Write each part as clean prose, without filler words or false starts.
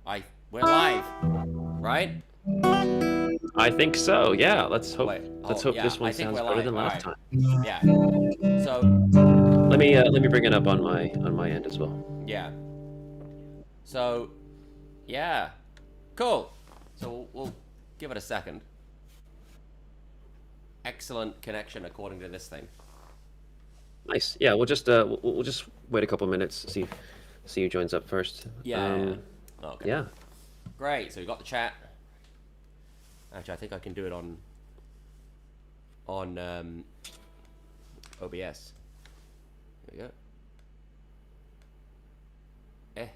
We're live, right? I think so. Yeah. Let's hope. Wait. Let's Oh, hope yeah. this I one think we're sounds better live. than All last right. time. Yeah. So, Let me bring it up on my end as well. yeah. So, yeah. Cool. So we'll give it a second. Excellent connection according to this thing. Nice. Yeah. We'll just wait a couple minutes. See who joins up first. Yeah. Okay. Yeah. Great. So we got the chat. Actually, I think I can do it on OBS. There we go. Eh.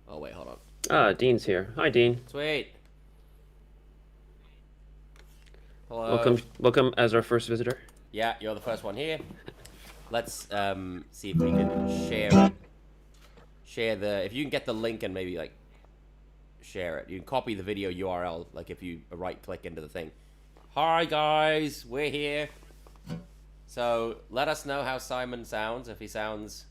Oh wait, hold on. Dean's here. Hi, Dean. Sweet. Hello. Welcome as our first visitor. Yeah, you're the first one here. Let's see if we can share the. If you can get the link and maybe like share it. You can copy the video URL. Like if you right click into the thing. Hi guys, we're here. So let us know how Simon sounds. If he sounds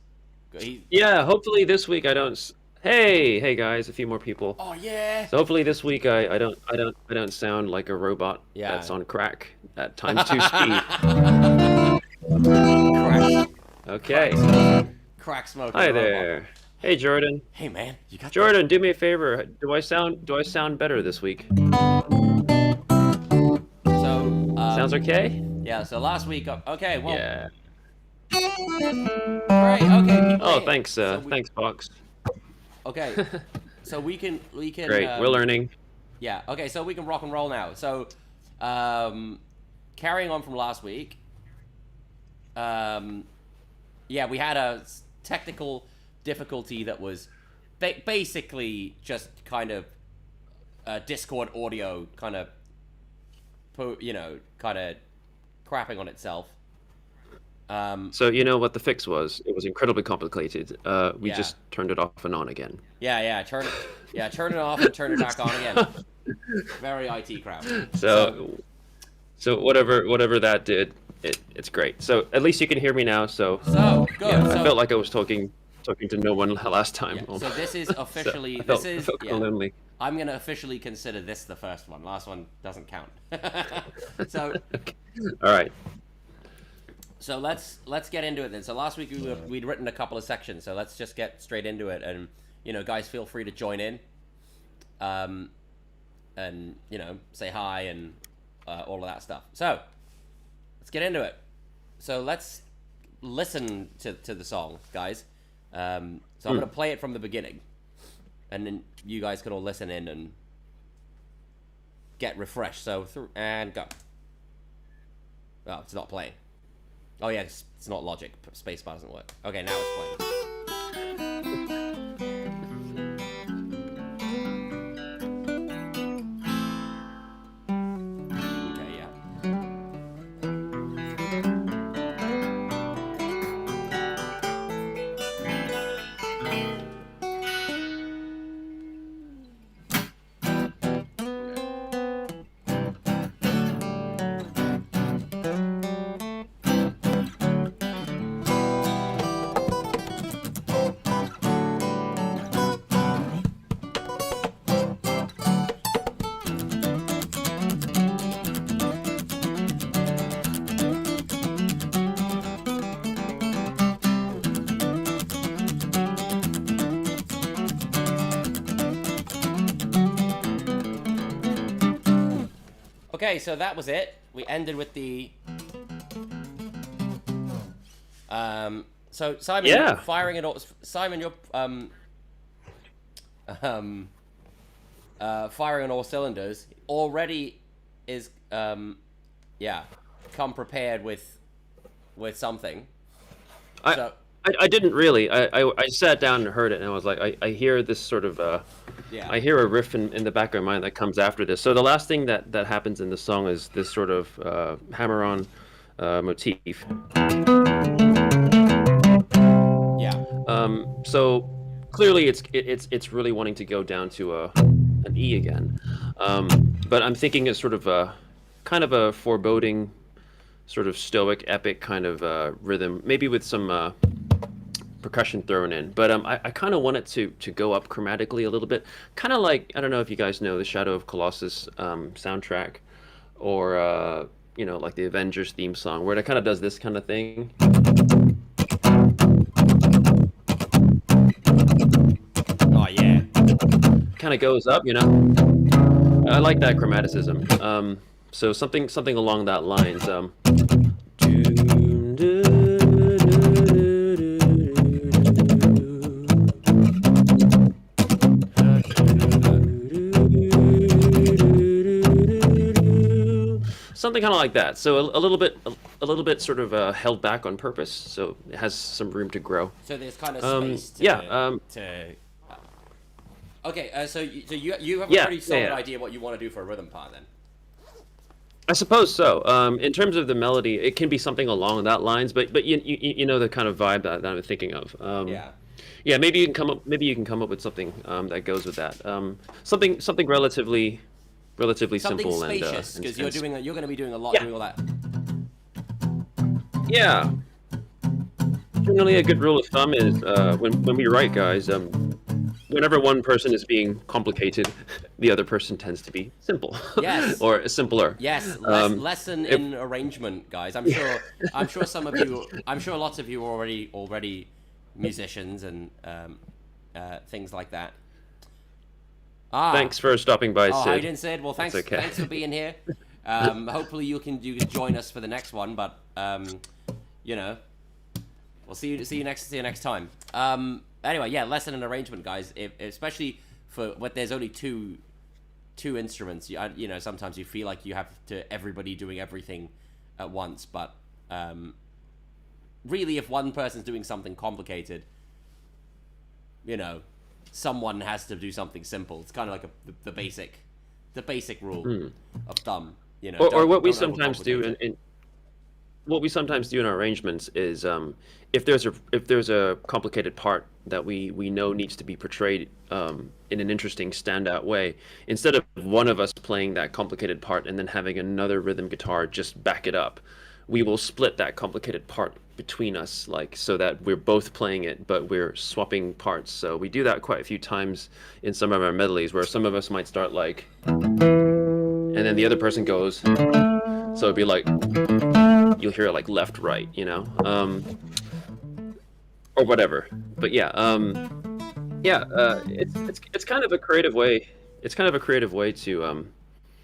good. Yeah. Hopefully this week I don't. Hey guys, a few more people. Oh yeah. So hopefully this week I don't sound like a robot that's on crack at times 2 speed. Crack. Okay. Crack smoke. Hi there. Hey Jordan. Hey man, you got Jordan, do me a favor. Do I sound better this week? So Sounds okay? Yeah. So last week. Okay. Well. Yeah. Great. Okay. Oh, thanks. Thanks, Fox. Okay. So we can. Great. We're learning. Yeah. Okay. So we can rock and roll now. So, carrying on from last week. Yeah, we had a technical difficulty that was basically just kind of Discord audio kind of, kind of crapping on itself. So you know what the fix was? It was incredibly complicated. We just turned it off and on again. Yeah. Turn it off and turn it back on again. Very IT crowd. So whatever that did, it's great. So at least you can hear me now. So good. Yeah, I felt like I was talking to no one last time. Yeah, so this is officially I felt lonely. I'm gonna officially consider this the first one. Last one doesn't count. So Okay. All right. So let's get into it then. So last week we'd written a couple of sections. So let's just get straight into it. And guys, feel free to join in. And say hi and all of that stuff. So let's get into it. So let's listen to the song, guys. So I'm gonna play it from the beginning, and then you guys can all listen in and get refreshed. So through and go. Oh, it's not playing. Oh yeah, it's not Logic. Spacebar doesn't work. Okay, now it's playing. Okay, yeah. Okay, so that was it. We ended with the. So Simon, Yeah. firing it all. Simon, you're firing on all cylinders. Already is come prepared with something. I didn't really. I sat down and heard it, and I was like, I hear this sort of. I hear a riff in the back of my mind that comes after this. So the last thing that happens in the song is this sort of hammer-on motif. Yeah. So clearly it's really wanting to go down to an E again. But I'm thinking it's sort of a kind of a foreboding, sort of stoic, epic kind of rhythm, maybe with some percussion thrown in. But I kind of want it to go up chromatically a little bit, kind of like, I don't know if you guys know the Shadow of Colossus soundtrack, or you know, like the Avengers theme song, where it kind of does this kind of thing. Oh yeah. Kind of goes up, you know. I like that chromaticism. So something along that lines. Something kind of like that. So a little bit sort of held back on purpose, so it has some room to grow. So there's kind of space to. Yeah. Okay. So you have a pretty solid idea what you want to do for a rhythm part then. I suppose so. In terms of the melody, it can be something along that lines, but you know the kind of vibe that I'm thinking of. Yeah. Maybe you can come up with something that goes with that. Something relatively Something simple spacious, because you're going to be doing a lot doing all that. Yeah. Generally, a good rule of thumb is when we write, guys, whenever one person is being complicated, the other person tends to be simple. Yes. Or simpler. Yes. Lesson in arrangement, guys. I'm sure some of you. I'm sure lots of you are already musicians and things like that. Thanks for stopping by, Sid. Hi, didn't Sid. Well, thanks for being here. Hopefully you can join us for the next one, but you know, we'll see you next time. Anyway, yeah, lesson in arrangement, guys. Especially for what there's only two instruments. You know, sometimes you feel like you have to everybody doing everything at once, but really, if one person's doing something complicated, you know, someone has to do something simple. It's kind of like the basic rule of thumb. You know, or what we sometimes do what we sometimes do in our arrangements is if there's a complicated part that we know needs to be portrayed in an interesting standout way, instead of one of us playing that complicated part and then having another rhythm guitar just back it up, we will split that complicated part between us, like, so that we're both playing it, but we're swapping parts. So we do that quite a few times in some of our medleys, where some of us might start like, and then the other person goes. So it'd be like, you'll hear it like left, right, you know, or whatever. But yeah, it's kind of a creative way. It's kind of a creative way to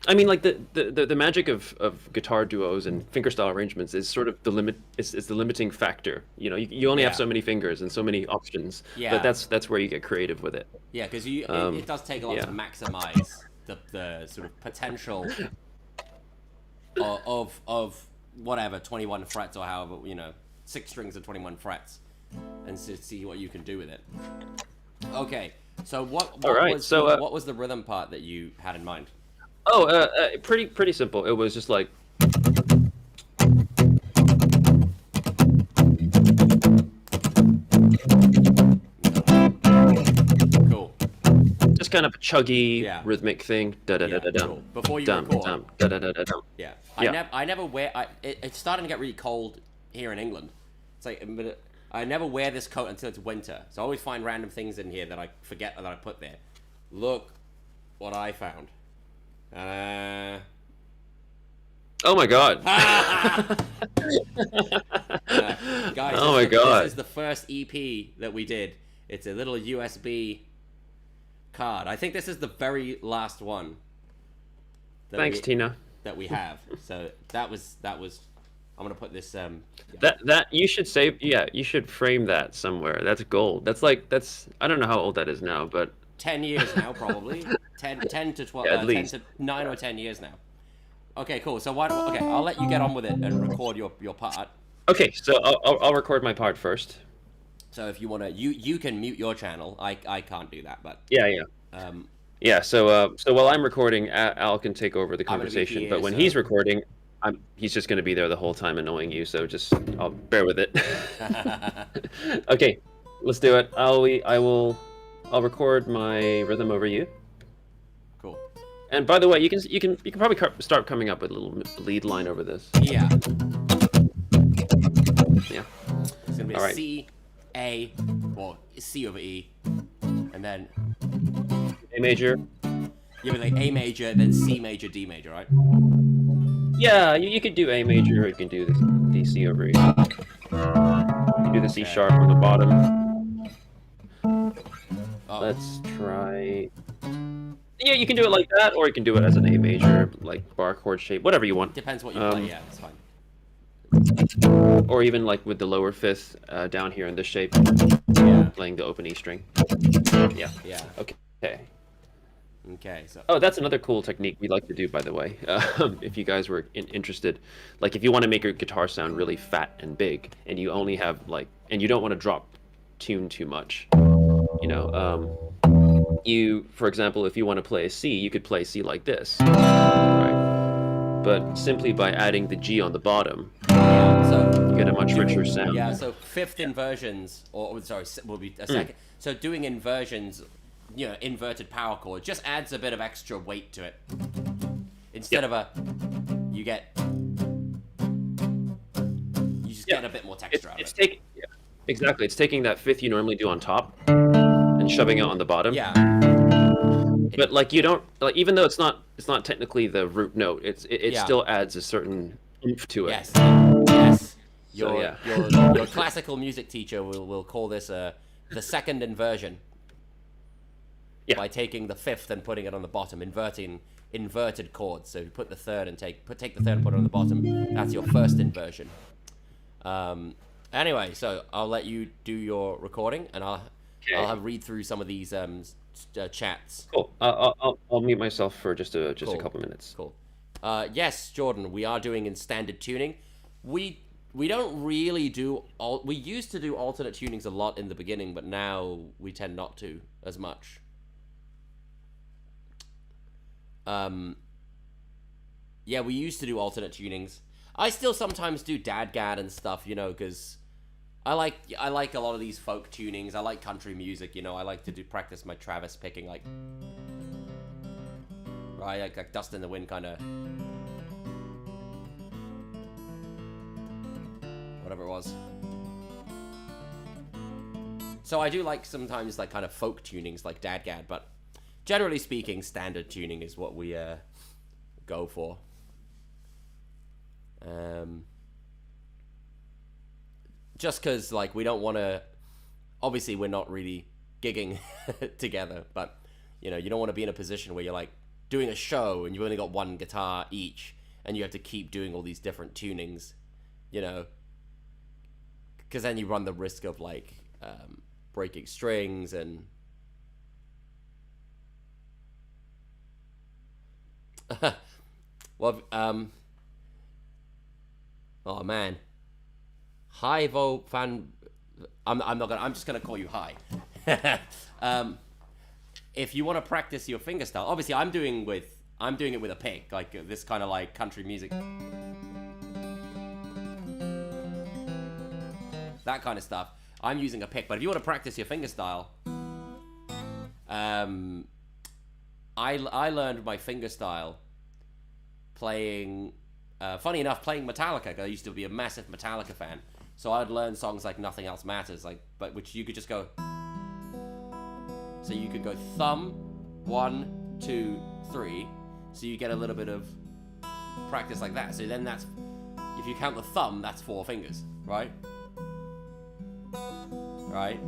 I mean, like the magic of guitar duos and fingerstyle arrangements is sort of the limit. Is the limiting factor. You know, you only have so many fingers and so many options. Yeah. But that's where you get creative with it. Yeah, because it does take a lot to maximize the sort of potential of whatever 21 frets or however, you know, 6 strings of 21 frets, and to see what you can do with it. Okay, so what was the rhythm part that you had in mind? Oh, pretty simple. It was just like, cool. Just kind of a chuggy rhythmic thing. Da da da da dum. Cool. Before you dum, record. dum, da da da da dum. Yeah. I never wear. It's starting to get really cold here in England. It's like, I never wear this coat until it's winter. So I always find random things in here that I forget that I put there. Look what I found. Oh my god. Guys, oh my god. This is the first EP that we did. It's a little USB card. I think this is the very last one. Thanks, Tina. That we have. So that was I'm gonna put this that you should save. Yeah, you should frame that somewhere. That's gold. That's I don't know how old that is now, but 10 years now, probably 10 to 12, at least 10 to 9 or 10 years now. Okay, cool. So I'll let you get on with it and record your part. Okay, so I'll record my part first. So if you wanna, you can mute your channel. I can't do that, but yeah. So while I'm recording, Al can take over the conversation. But when he's recording, he's just gonna be there the whole time annoying you. So I'll bear with it. Okay, let's do it. I'll record my rhythm over you. Cool. And by the way, you can probably start coming up with a little lead line over this. Yeah. Yeah. It's gonna be All right. C, A, or C over E, and then A major. you have like A major, then C major, D major, right? Yeah, you could do A major, or you can do this D, C over E. You can do the C sharp on the bottom. Oh. Let's try. Yeah, you can do it like that, or you can do it as an A major, like bar chord shape, whatever you want. Depends what you play. Yeah, it's fine. Or even like with the lower fifth down here in this shape, playing the open E string. Yeah. Yeah. Okay. Okay. So. Oh, that's another cool technique we like to do, by the way. If you guys were interested, like if you want to make your guitar sound really fat and big, and you only have and you don't want to drop tune too much, you know. For example, if you want to play a C, you could play C like this, right? But simply by adding the G on the bottom, you get a much richer sound. Yeah, so fifth inversions, will be a second. So doing inversions, inverted power chord, just adds a bit of extra weight to it. Instead of you just get a bit more texture out of it. Exactly. It's taking that fifth you normally do on top and shoving it on the bottom. Yeah. But like you don't even though it's not technically the root note, it still adds a certain oomph to it. Yes. Your classical music teacher will call this the second inversion. Yeah. By taking the fifth and putting it on the bottom, inverted chords. So you put the third and take the third and put it on the bottom. That's your first inversion. Anyway, so I'll let you do your recording, and I'll read through some of these chats. Cool. I'll mute myself for just a couple minutes. Cool. Yes, Jordan, we are doing in standard tuning. We don't really do we used to do alternate tunings a lot in the beginning, but now we tend not to as much. Yeah, we used to do alternate tunings. I still sometimes do dadgad and stuff, because I like a lot of these folk tunings. I like country music, I like to practice my Travis picking, like Dust in the Wind kind of, whatever it was. So I do like sometimes like kind of folk tunings like dadgad, but generally speaking, standard tuning is what we go for. Just because like we don't want to, obviously we're not really gigging together, but you don't want to be in a position where you're like doing a show and you've only got one guitar each and you have to keep doing all these different tunings, because then you run the risk of like breaking strings and well, oh man, hi Vo fan. I'm just gonna call you Hi. If you want to practice your finger style, obviously I'm doing it with a pick, like this kind of like country music, that kind of stuff. I'm using a pick, but if you want to practice your finger style, I learned my finger style playing, funny enough, playing Metallica, because I used to be a massive Metallica fan. So I'd learn songs like Nothing Else Matters, which you could just go. So you could go thumb, 1, 2, 3. So you get a little bit of practice like that. So then if you count the thumb, that's 4 fingers, right? Right?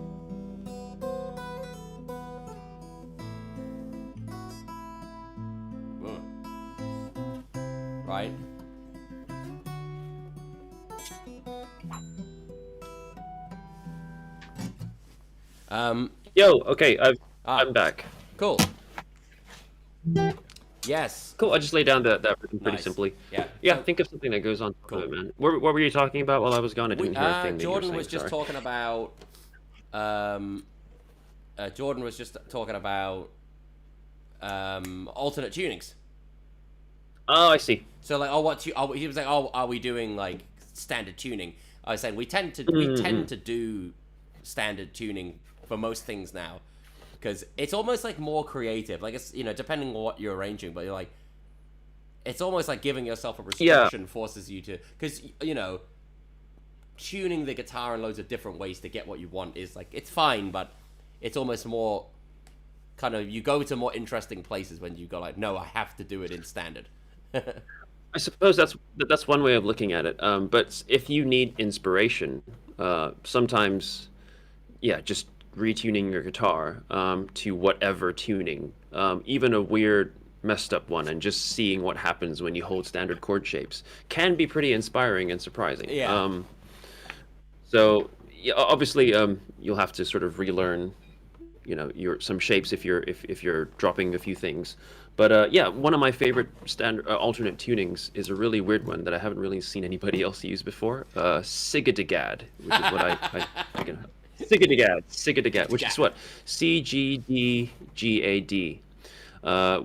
Right? Okay, I'm back. Cool. Yes. Cool. I just laid down that rhythm pretty simply. Yeah. Yeah. Think of something that goes on top of it, man. What were you talking about while I was gone? I didn't hear a thing. Jordan was just talking about. Jordan was just talking about alternate tunings. Oh, I see. So like, he was like, are we doing like standard tuning? I was saying we tend to do standard tuning for most things now, because it's almost like more creative. Like it's depending on what you're arranging, but you're like, it's almost like giving yourself a restriction forces you to, because tuning the guitar in loads of different ways to get what you want is like, it's fine, but it's almost more kind of, you go to more interesting places when you go like, no, I have to do it in standard. I suppose that's one way of looking at it. But if you need inspiration, sometimes, yeah, just retuning your guitar to whatever tuning, even a weird messed up one, and just seeing what happens when you hold standard chord shapes can be pretty inspiring and surprising. Yeah. So yeah, obviously, you'll have to sort of relearn, some shapes if you're dropping a few things. But yeah, one of my favorite standard alternate tunings is a really weird one that I haven't really seen anybody else use before. Sigadagad, which is what I Sigadagad, which is what CGDGAD,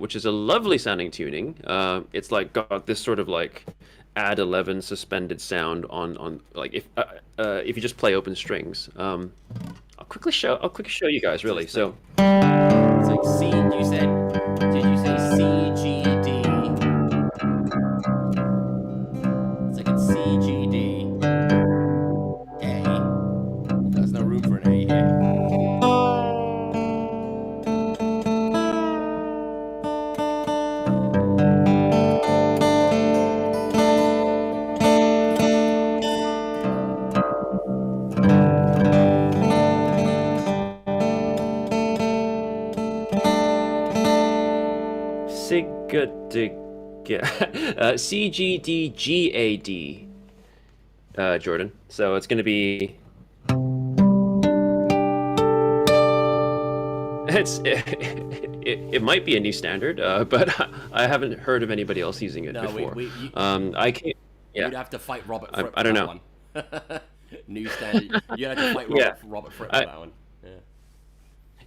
which is a lovely sounding tuning. It's like got this sort of like add 11 suspended sound on like if you just play open strings. I'll quickly show you guys really. So it's like C. Did you say C G D? It's like it's C G D A. There's no room for an A here. CGDGAD, Jordan. So it's going to be. It might be a new standard, but I haven't heard of anybody else using it before. I can't. Yeah. You'd have to fight Robert Fripp I don't know. One. New standard. You'd have to fight Robert Fripp for that one.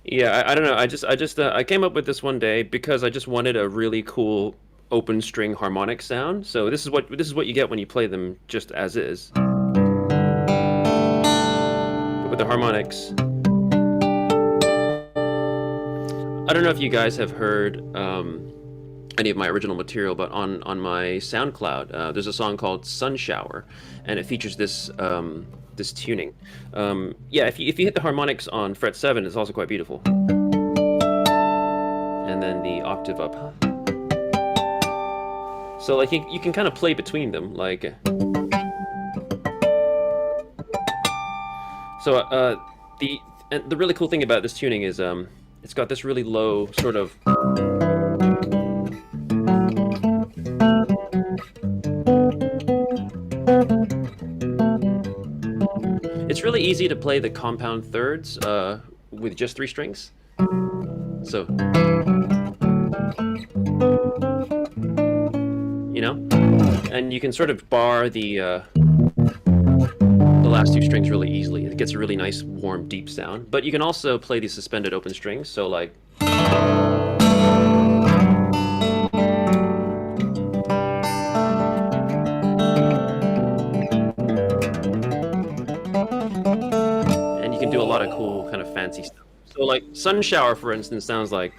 Yeah, I don't know. I came up with this one day because I just wanted a really cool open string harmonic sound. So this is what you get when you play them just as is. But with the harmonics. I don't know if you guys have heard any of my original material, but on my SoundCloud, there's a song called Sun Shower, and it features this this tuning. Yeah, if you hit the harmonics on fret 7, it's also quite beautiful. And then the octave up. So like you can kind of play between them, like. So the really cool thing about this tuning is it's got this really low sort of. It's really easy to play the compound thirds with just 3 strings. So, and you can sort of bar the last 2 strings really easily. It gets a really nice, warm, deep sound. But you can also play these suspended open strings. So, like. Do a lot of cool kind of fancy stuff. So like Sun Shower, for instance, sounds like.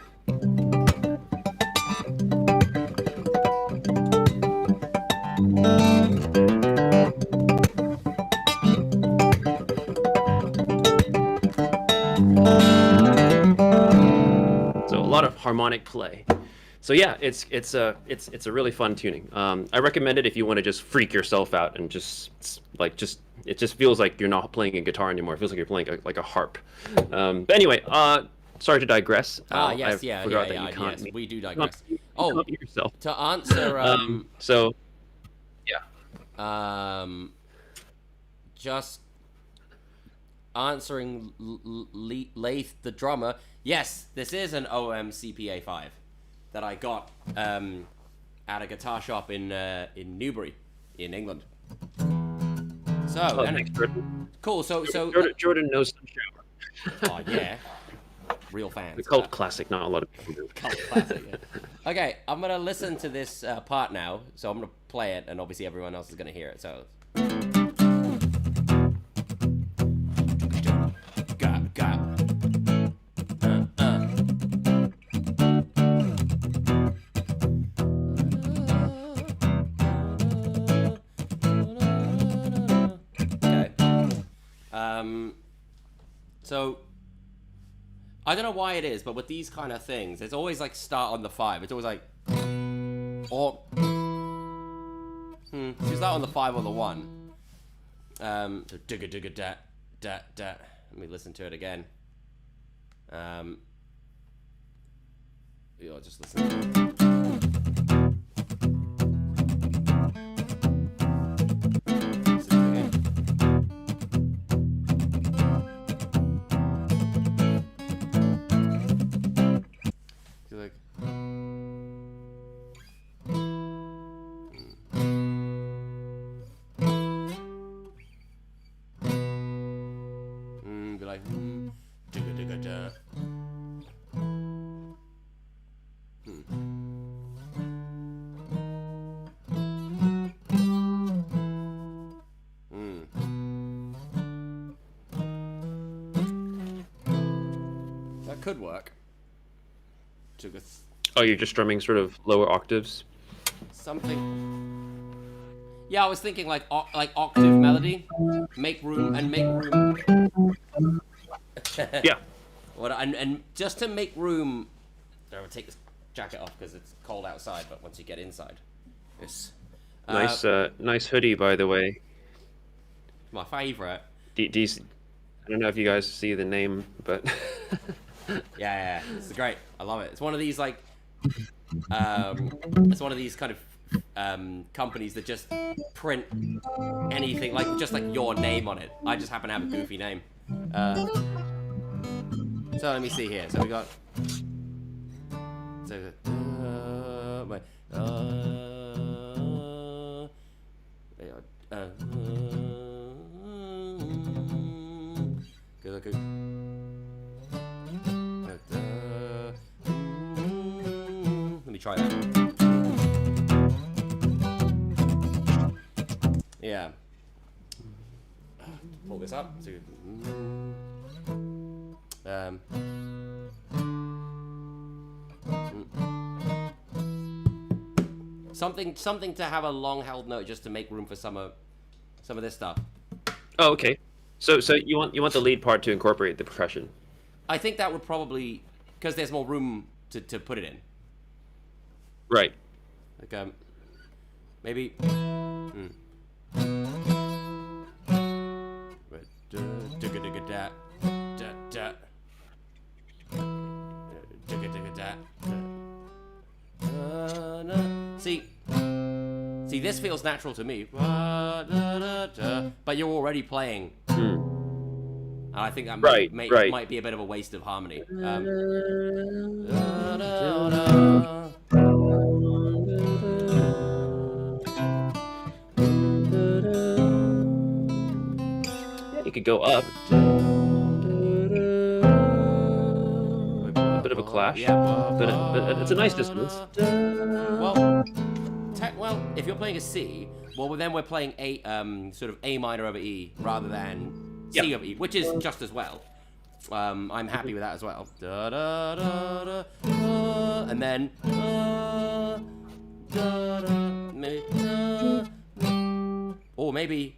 So a lot of harmonic play. So yeah, it's a really fun tuning. I recommend it if you want to just freak yourself out and just it just feels like you're not playing a guitar anymore. It feels like you're playing like a harp. But anyway, sorry to digress. Yes, we do digress. Yourself. To answer. So, yeah. Just answering Lath the drummer. Yes, this is an OM CPA5 that I got at a guitar shop in Newbury, in England. So, thanks, Jordan. Cool. So Jordan knows Sun Shower. Oh yeah, real fans. The cult classic. Not a lot of people do. Cult classic. Yeah. Okay, I'm gonna listen to this part now. So I'm gonna play it, and obviously everyone else is gonna hear it. So. Okay. So I don't know why it is, but with these kind of things, it's always like start on the 5. It's always like, or so you start on the 5 or the 1. So digga digga dat dat dat. Let me listen to it again. I'll just listen to it. Be like, digga digga da. That could work. Oh, you're just strumming sort of lower octaves? Something. Yeah, I was thinking like octave melody, make room. Yeah. And just to make room, I would take this jacket off because it's cold outside. But once you get inside, it's nice hoodie, by the way. My favorite. I don't know if you guys see the name, but yeah, it's great. I love it. It's one of these like, it's one of these kind of companies that just print anything, like just like your name on it. I just happen to have a goofy name. So let me see here. So we got. Good. Let me try that. Yeah. Pull this up. Something to have a long held note just to make room for some of this stuff. Oh, okay. So you want the lead part to incorporate the percussion? I think that would probably, because there's more room to put it in. Right. Like maybe. See, this feels natural to me. But you're already playing. And I think that might be a bit of a waste of harmony. Yeah, you could go up. A bit of a clash. Yeah, but it's a nice distance. Well, if you're playing a C, well, then we're playing a sort of A minor over E rather than C over E, which is just as well. I'm happy with that as well. And then or maybe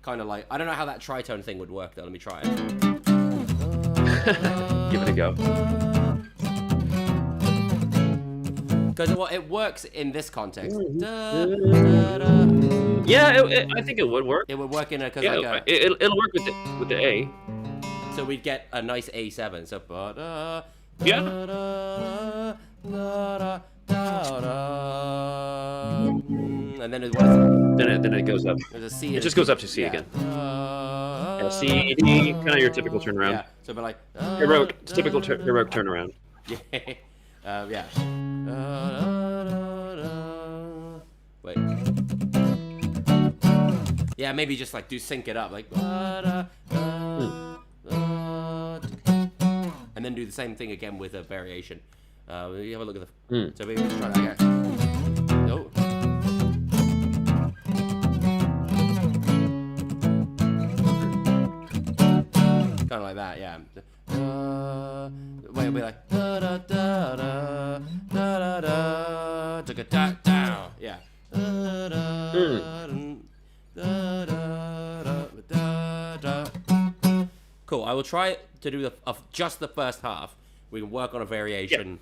kind of like, I don't know how that tritone thing would work though. Let me try it. Give it a go. Because it works in this context. Yeah, I think it would work. It would work in a, cause yeah, like it'll work with the A. So we'd get a nice A7. So and then then it goes up. There's a C. It just goes up to C again. Yeah, C, D, kind of your typical turnaround. Yeah. So, but like typical heroic turnaround. Yeah. Yeah. Wait. Yeah, maybe just like sync it up, like. And then do the same thing again with a variation. You have a look at the. So maybe let's try that again. No. Kind of like that, yeah. Wait, it'll be like da da da da da da da da da da. Yeah. Da, da, da, da, da. Cool. I will try to do just the first half. We can work on a variation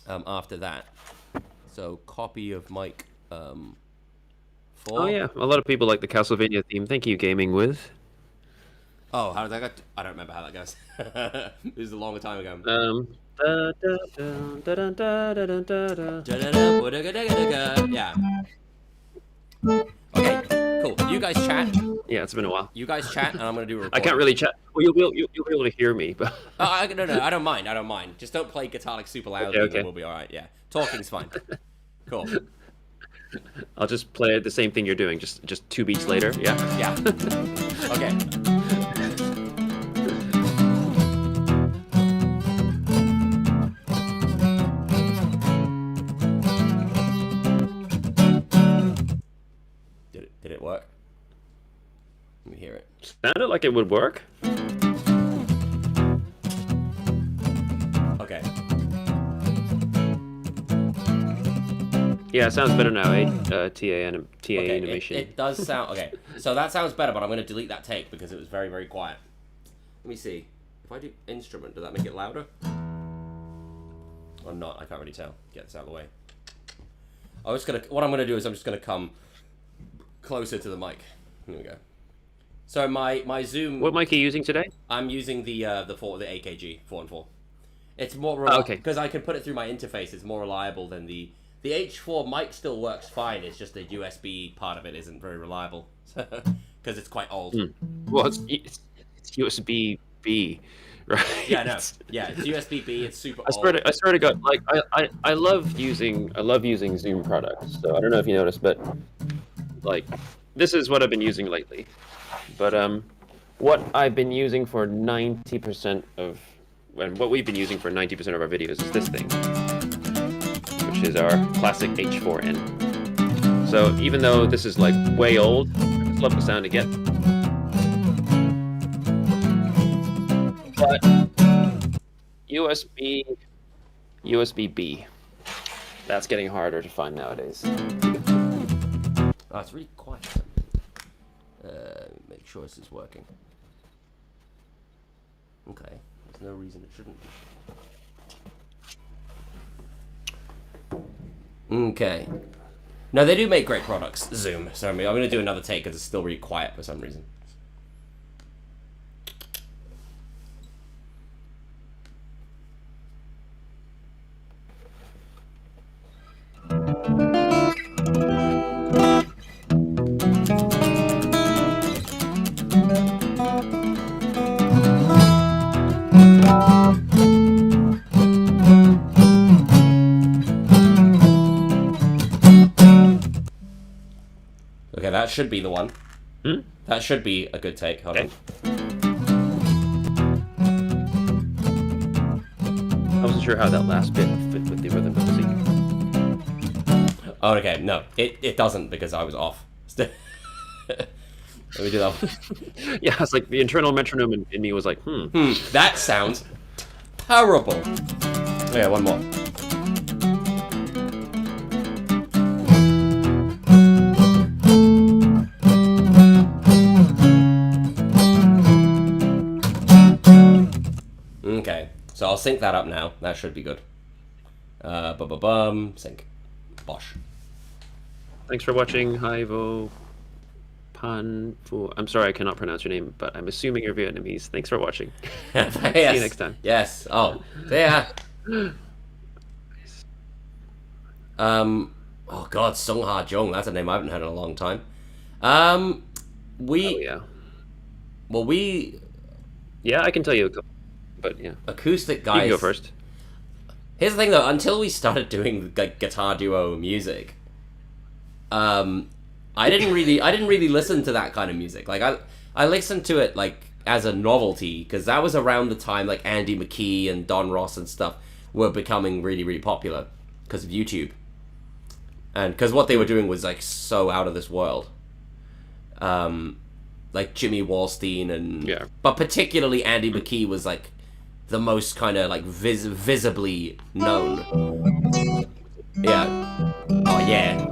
after that. So copy of mic 4. Oh yeah, a lot of people like the Castlevania theme. Thank you, Gaming With. Oh, how did that go? I don't remember how that goes. It was a long time ago. Yeah. Okay, cool. You guys chat. Yeah, it's been a while. You guys chat, and I'm gonna do a recording. I can't really chat. Well, you'll be able to hear me, but. No, I don't mind. I don't mind. Just don't play guitar like super loudly, Okay. and we'll be all right. Yeah, talking's fine. Cool. I'll just play the same thing you're doing, just 2 beats later. Yeah. Yeah. Okay. Did it work? Let me hear it. Sounded like it would work. Okay. Yeah, it sounds better now, eh? TA Okay, animation. it does sound... Okay, so that sounds better, but I'm going to delete that take because it was very, very quiet. Let me see. If I do instrument, does that make it louder? Or not? I can't really tell. Get this out of the way. What I'm going to do is I'm just going to come closer to the mic. Here we go. So my Zoom... What mic are you using today? I'm using the AKG 4-on-4. It's more reliable okay. Because I can put it through my interface. It's more reliable than the H4 mic. Still works fine. It's just the USB part of it isn't very reliable because it's quite old. Well, it's USB B, right? Yeah, no, yeah, it's USB B. It's super. I swear to God, like I love using Zoom products. So I don't know if you noticed, but like this is what I've been using lately. But what I've been using for 90% of, and what we've been using for 90% of our videos is this thing, which is our classic H4n. So even though this is like way old, I just love the sound again. But USB B, that's getting harder to find nowadays. Oh, it's really quiet. Make sure this is working. Okay, there's no reason it shouldn't be. Okay. No, they do make great products, Zoom. So I'm going to do another take because it's still really quiet for some reason. Okay, that should be the one. That should be a good take. Hold on. I wasn't sure how that last bit fit with the rhythm of the scene. Oh, okay. No, it doesn't because I was off. Let me do that one. Yeah, it's like the internal metronome in me was like, That sounds terrible. Yeah, one more. Okay, so I'll sync that up now. That should be good. Sync. Bosh. Thanks for watching, Haivo Panfu. I'm sorry I cannot pronounce your name, but I'm assuming you're Vietnamese. Thanks for watching. Yes. See you next time. Yes. Oh, see ya. Oh God, Sung Ha Jung. That's a name I haven't heard in a long time. Oh, yeah. Well, Yeah, I can tell you a couple, but yeah. Acoustic guys. You can go first. Here's the thing, though. Until we started doing like guitar duo music, I didn't really listen to that kind of music. Like I listened to it like as a novelty because that was around the time like Andy McKee and Don Ross and stuff were becoming really, really popular because of YouTube, and because what they were doing was like so out of this world. Like Jimmy Wallstein and but particularly Andy McKee was like the most kind of like visibly known. Yeah. Oh yeah.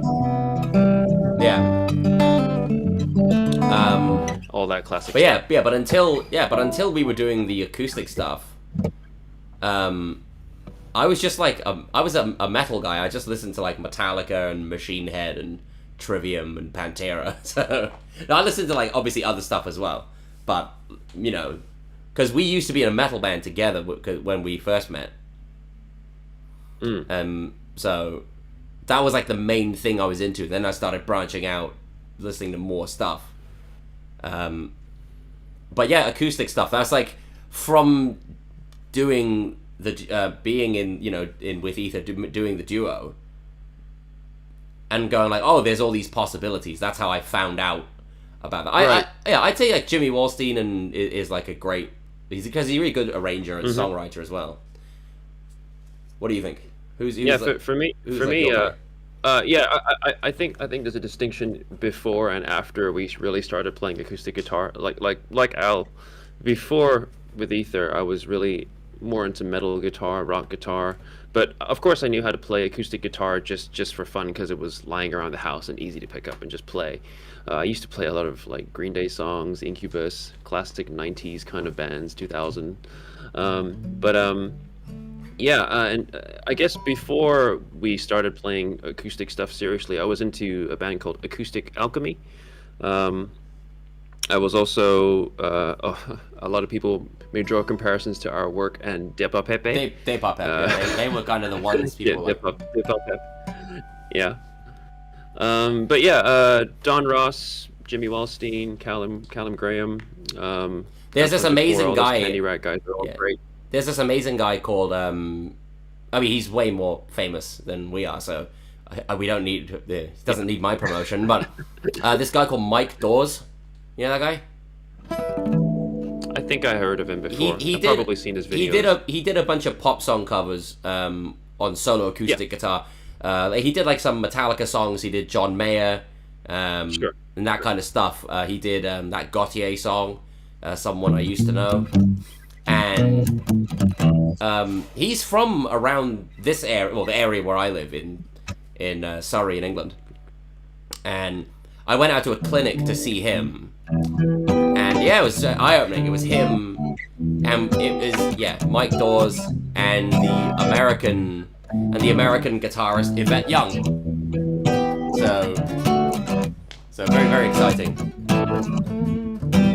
Yeah. all that classic But stuff. but until we were doing the acoustic stuff, I was just like I was a metal guy. I just listened to like Metallica and Machine Head and Trivium and Pantera. So I listened to like obviously other stuff as well, but because we used to be in a metal band together when we first met. So that was like the main thing I was into. Then I started branching out, listening to more stuff. But yeah, acoustic stuff. That's like from doing the being in with Ether, doing the duo, and going like, oh, there's all these possibilities. That's how I found out about that. Right. I'd say like Jimmy Wallstein is like a great, because he's a really good arranger and songwriter as well. What do you think? Who's for me, I think there's a distinction before and after we really started playing acoustic guitar. Like Al, before with Ether, I was really more into metal guitar, rock guitar, but of course I knew how to play acoustic guitar just for fun because it was lying around the house and easy to pick up and just play. I used to play a lot of like Green Day songs, Incubus, classic 90s kind of bands, 2000. And I guess before we started playing acoustic stuff seriously, I was into a band called Acoustic Alchemy. I was also a lot of people may draw comparisons to our work and Depa Pepe. Depa Pepe. They were kind of the ones people. Depa Pepe. Yeah. But yeah, Don Ross, Jimmy Wallstein, Callum Graham. There's this amazing guy. Candy Rat guys are all great. There's this amazing guy called. I mean, he's way more famous than we are, so we don't need. He doesn't need my promotion. But this guy called Mike Dawes. You know that guy? I think I heard of him before. I've probably seen his videos. He did a bunch of pop song covers on solo acoustic guitar. He did like some Metallica songs. He did John Mayer, and that kind of stuff. He did that Gautier song, Someone I Used to Know, and he's from around this area, well, the area where I live in Surrey in England, and I went out to a clinic to see him. And yeah, it was eye-opening. It was him, and it was Mike Dawes and the American guitarist Yvette Young. So very, very exciting.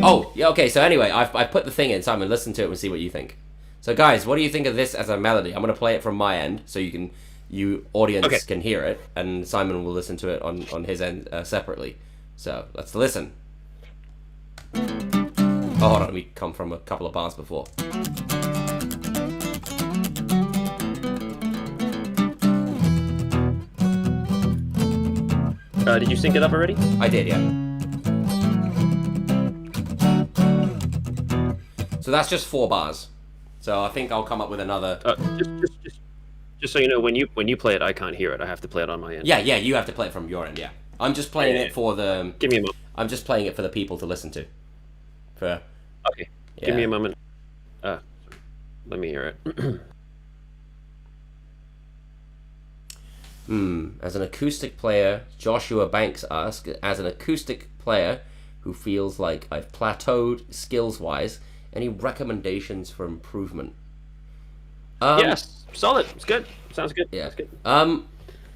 Oh yeah, okay. So anyway, I put the thing in. Simon, listen to it and see what you think. So guys, what do you think of this as a melody? I'm gonna play it from my end, so you audience can hear it, and Simon will listen to it on his end separately. So let's listen. Oh, hold on, we come from a couple of bars before. Did you sync it up already? I did, yeah. So that's just 4 bars. So I think I'll come up with another. Just so you know, when you play it, I can't hear it. I have to play it on my end. Yeah, you have to play it from your end. Yeah, I'm just playing it for the. Give me a moment. I'm just playing it for the people to listen to. Okay. Yeah. Give me a moment. Let me hear it. As an acoustic player, Joshua Banks asks, as an acoustic player who feels like I've plateaued skills-wise, any recommendations for improvement? Yes, solid. It's good. Sounds good. Yeah. It's good. I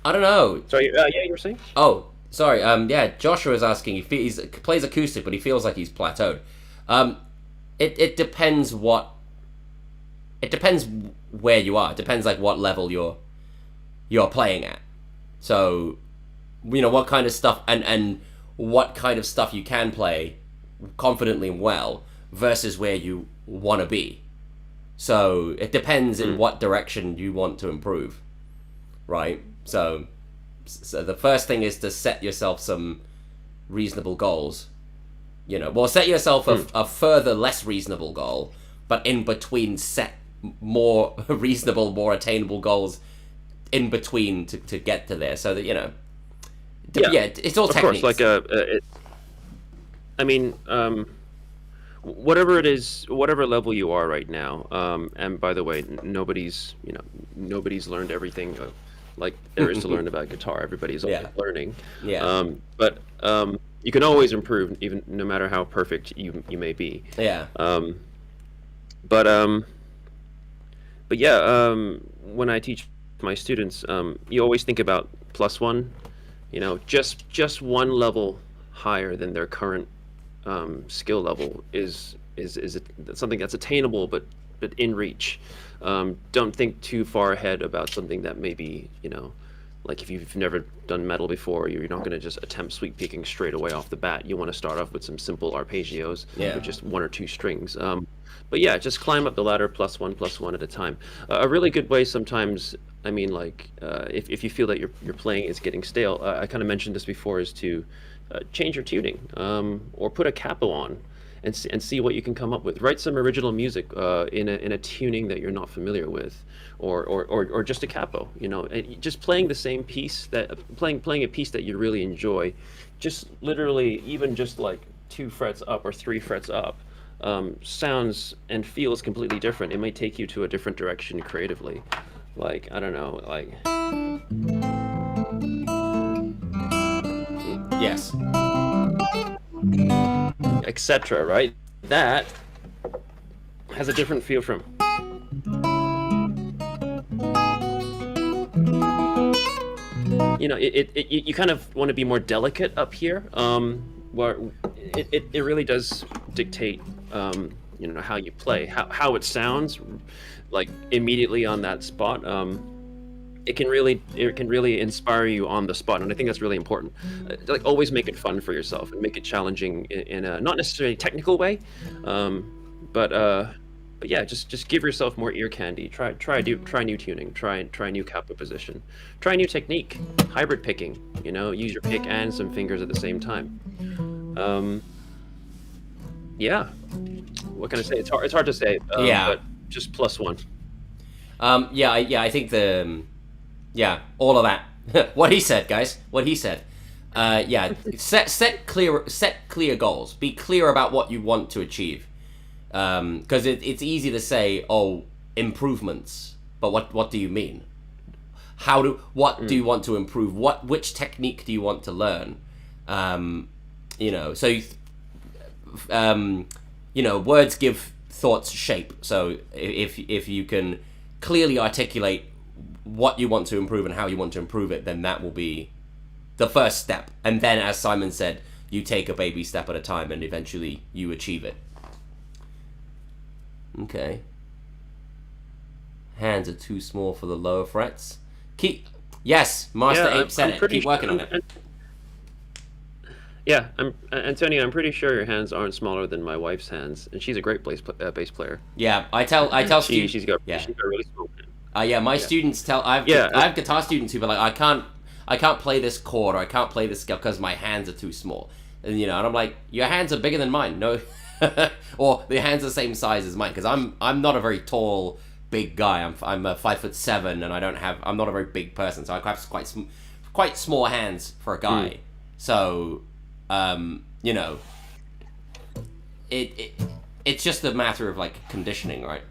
don't know. Sorry. You were saying? Oh, sorry. Yeah, Joshua's asking. He plays acoustic, but he feels like he's plateaued. It depends what. It depends where you are. It depends like what level you're playing at. So, what kind of stuff and what kind of stuff you can play confidently and well versus where you want to be. So it depends in what direction you want to improve, right? So the first thing is to set yourself some reasonable goals. Set yourself a further less reasonable goal, but in between set more reasonable, more attainable goals in between to get to there, so that it's all techniques. Of course, whatever it is, whatever level you are right now, and by the way, nobody's learned everything like there is to learn about guitar. Everybody's always learning. Yeah. you can always improve, even no matter how perfect you may be. Yeah. But yeah, when I teach my students, you always think about +1. Just one level higher than their current skill level is something that's attainable, but in reach. Don't think too far ahead about something that maybe, like if you've never done metal before, you're not going to just attempt sweep picking straight away off the bat. You want to start off with some simple arpeggios with just one or two strings. But yeah, just climb up the ladder +1 at a time. A really good way sometimes, I mean, like if you feel that your playing is getting stale, I kind of mentioned this before, is to change your tuning, or put a capo on and see what you can come up with. Write some original music in a tuning that you're not familiar with, or just a capo. Just playing the same piece, playing a piece that you really enjoy, just literally even just like 2 frets up or 3 frets up, sounds and feels completely different. It might take you to a different direction creatively. Like, I don't know, like... Yes. Etc., right? That has a different feel from... You kind of want to be more delicate up here, where it really does dictate, how you play, how it sounds, like immediately on that spot. It can really inspire you on the spot, and I think that's really important. Like, always make it fun for yourself and make it challenging in a not necessarily technical way, but yeah, just give yourself more ear candy. Try new tuning. Try new capo position. Try new technique. Hybrid picking. Use your pick and some fingers at the same time. Yeah. What can I say? It's hard to say. But just +1. I think all of that. What he said, guys. What he said. Set clear goals. Be clear about what you want to achieve. Because it's easy to say, improvements, but what do you mean? What do you want to improve? Which technique do you want to learn? Words give thoughts shape. So if you can clearly articulate what you want to improve and how you want to improve it, then that will be the first step. And then, as Simon said, you take a baby step at a time, and eventually you achieve it. Okay. Hands are too small for the lower frets. Yes, Master Ape said it. Keep working on it. Yeah, Antonio, I'm pretty sure your hands aren't smaller than my wife's hands, and she's a great bass player. Yeah, I tell students. She's got really small hands. My students tell. I have guitar students who be like, I can't play this chord, or I can't play this scale because my hands are too small. And and I'm like, your hands are bigger than mine. No. Or the hands are the same size as mine, because I'm not a very tall, big guy. I'm 5'7", and I'm not a very big person, so I have quite small hands for a guy. So, it's just a matter of like conditioning, right?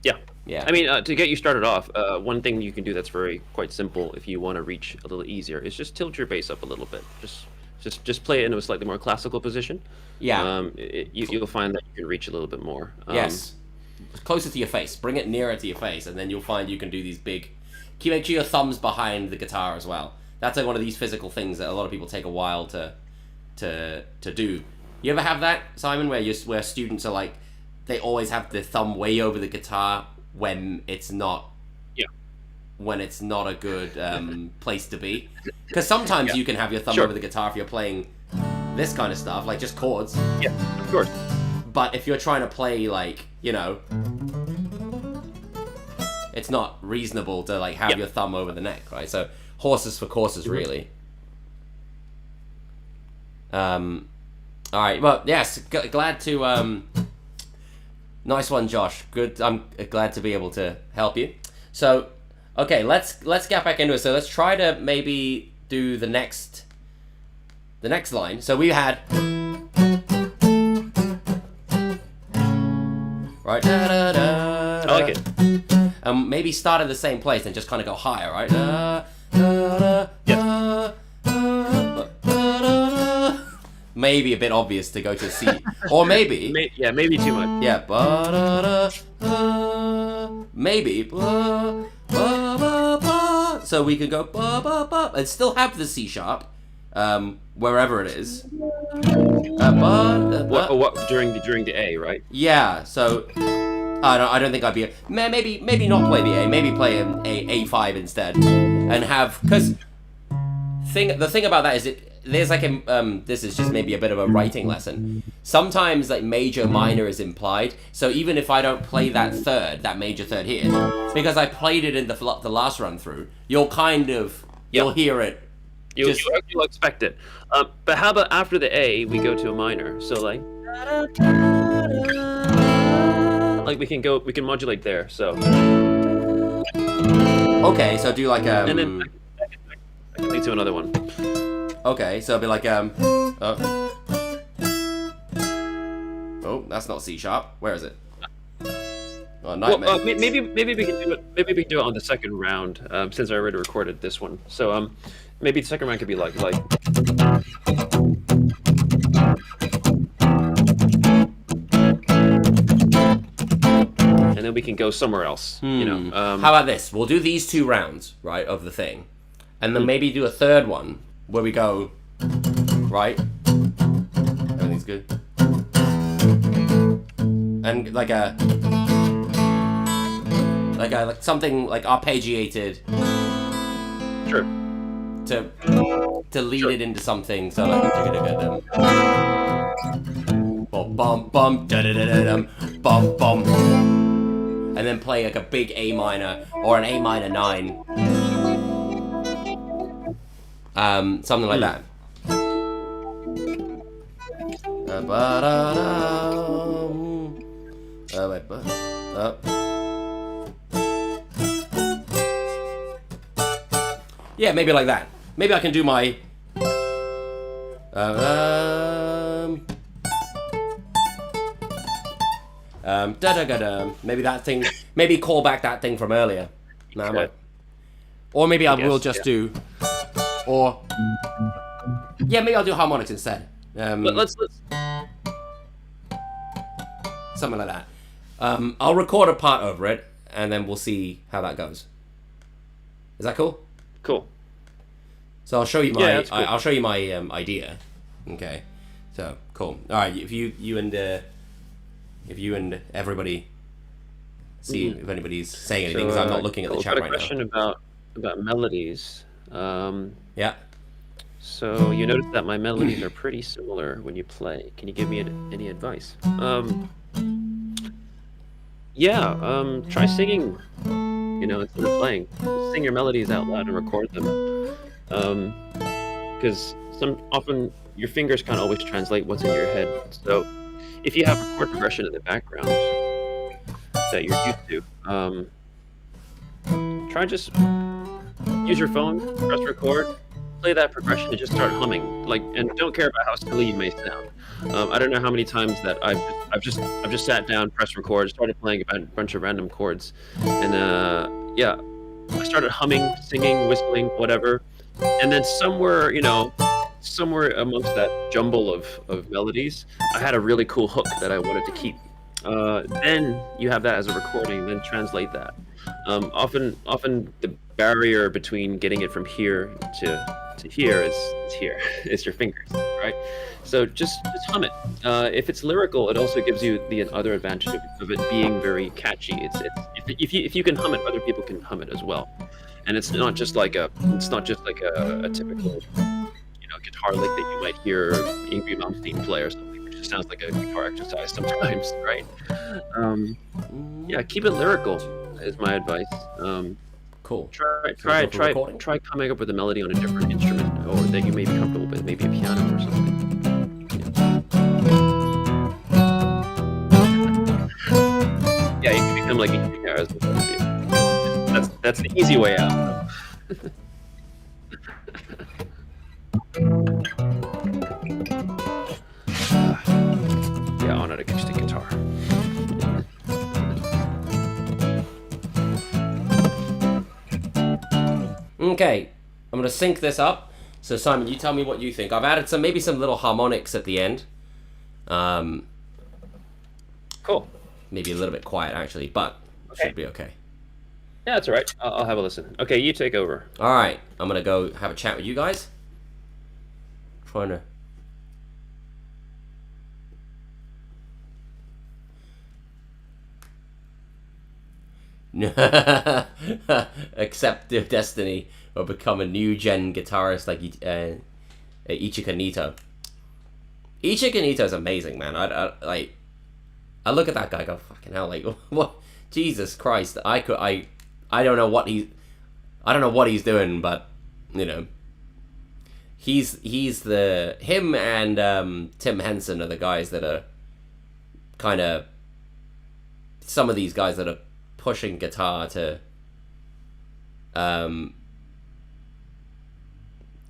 Yeah. I mean, to get you started off, one thing you can do that's quite simple if you want to reach a little easier is just tilt your bass up a little bit. Just play it in a slightly more classical position. Yeah. You'll find that you can reach a little bit more. Yes. Closer to your face. Bring it nearer to your face, and then you'll find you can do these big... Make sure your thumb's behind the guitar as well. That's like one of these physical things that a lot of people take a while to do. You ever have that, Simon, where students are like, they always have the thumb way over the guitar when it's not... when it's not a good place to be? Because sometimes you can have your thumb over the guitar if you're playing this kind of stuff, like just chords. Yeah, of course. But if you're trying to play, like, it's not reasonable to like have your thumb over the neck, right? So horses for courses, really. All right, well, yes, glad to... nice one, Josh. Good. I'm glad to be able to help you. So, okay, let's get back into it. So let's try to maybe do the next line. So we had... Right? I like it. Maybe start at the same place and just kind of go higher, right? maybe a bit obvious to go to C, or maybe maybe too much. Yeah, maybe so we could go and still have the C sharp, wherever it is. What during the A, right? Yeah. So I don't think I'd be maybe not play the A. Maybe play an A5 instead, and have because the thing about that is there's like this is just maybe a bit of a writing lesson. Sometimes like major minor is implied, so even if I don't play that major third here, because I played it in the last run through, you'll hear it. You'll expect it. But how about after the A we go to a minor? So like we can modulate there. So okay, so do like and then I can lead to another one. Okay, so it'll be like oh, that's not C sharp. Where is it? Oh, nightmare. Well, maybe we can do it. Maybe we can do it on the second round, since I already recorded this one. So maybe the second round could be like. And then we can go somewhere else. You know. How about this? We'll do these 2 rounds, right, of the thing, and then maybe do a third one where we go, right? Everything's good. And like something like arpeggiated. Sure. To lead it into something. So like bum bum bum da da da da dum bum bum. And then play like a big A minor or an A minor 9. Something like that. Yeah, maybe like that. Maybe I can do my maybe that thing. Maybe call back that thing from earlier. Or maybe I will just do. Or yeah, maybe I'll do harmonics instead. Let's something like that. I'll record a part over it, and then we'll see how that goes. Is that cool? Cool. So I'll show you my. Yeah, that's cool. I'll show you my idea. Okay. So cool. All right. If you and everybody see if anybody's saying anything, because I'm not looking at the chat right now. I've got a question about melodies. Yeah. So you notice that my melodies are pretty similar when you play. Can you give me any advice? Try singing. You know, instead of playing, sing your melodies out loud and record them. Because often your fingers can't always translate what's in your head. So if you have a chord progression in the background that you're used to, try just use your phone, press record, play that progression, and just start humming. And don't care about how silly you may sound. I don't know how many times that I've just sat down, pressed record, started playing a bunch of random chords, and I started humming, singing, whistling, whatever, and then somewhere amongst that jumble of melodies, I had a really cool hook that I wanted to keep. Then you have that as a recording, then translate that. Often the barrier between getting it from here to here is here. It's your fingers, right? So just hum it. If it's lyrical, it also gives you the other advantage of it being very catchy. If you can hum it, other people can hum it as well. And it's not just like a typical guitar lick that you might hear Ingrid Malmsteen play or something, which just sounds like a guitar exercise sometimes, right? Keep it lyrical is my advice. Cool. Try coming up with a melody on a different instrument, or that you may be comfortable with, maybe a piano or something. Yeah, you can become like a guitarist. That's the easy way out. On an acoustic guitar. Okay, I'm gonna sync this up. So Simon, you tell me what you think. I've added maybe some little harmonics at the end. Cool. Maybe a little bit quiet actually, but should be okay. Yeah, that's all right. I'll have a listen. Okay, you take over. All right, I'm gonna go have a chat with you guys. Trying to accept their destiny or become a new gen guitarist like Ichika Nito. Ichika Nito is amazing, man. I look at that guy, go fucking hell, like what? Jesus Christ! I don't know what he's doing, but you know, him and Tim Henson are the guys that are kind of some of these guys that are pushing guitar to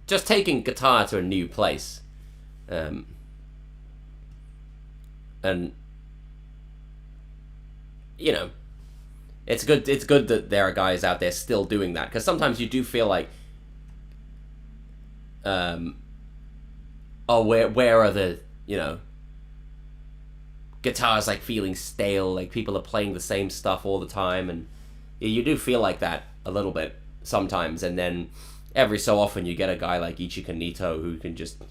just taking guitar to a new place, and you know, it's good that there are guys out there still doing that, because sometimes you do feel like oh, where are the, you know, guitars like feeling stale, like people are playing the same stuff all the time, and you do feel like that a little bit sometimes, and then every so often you get a guy like Ichika Nito who can just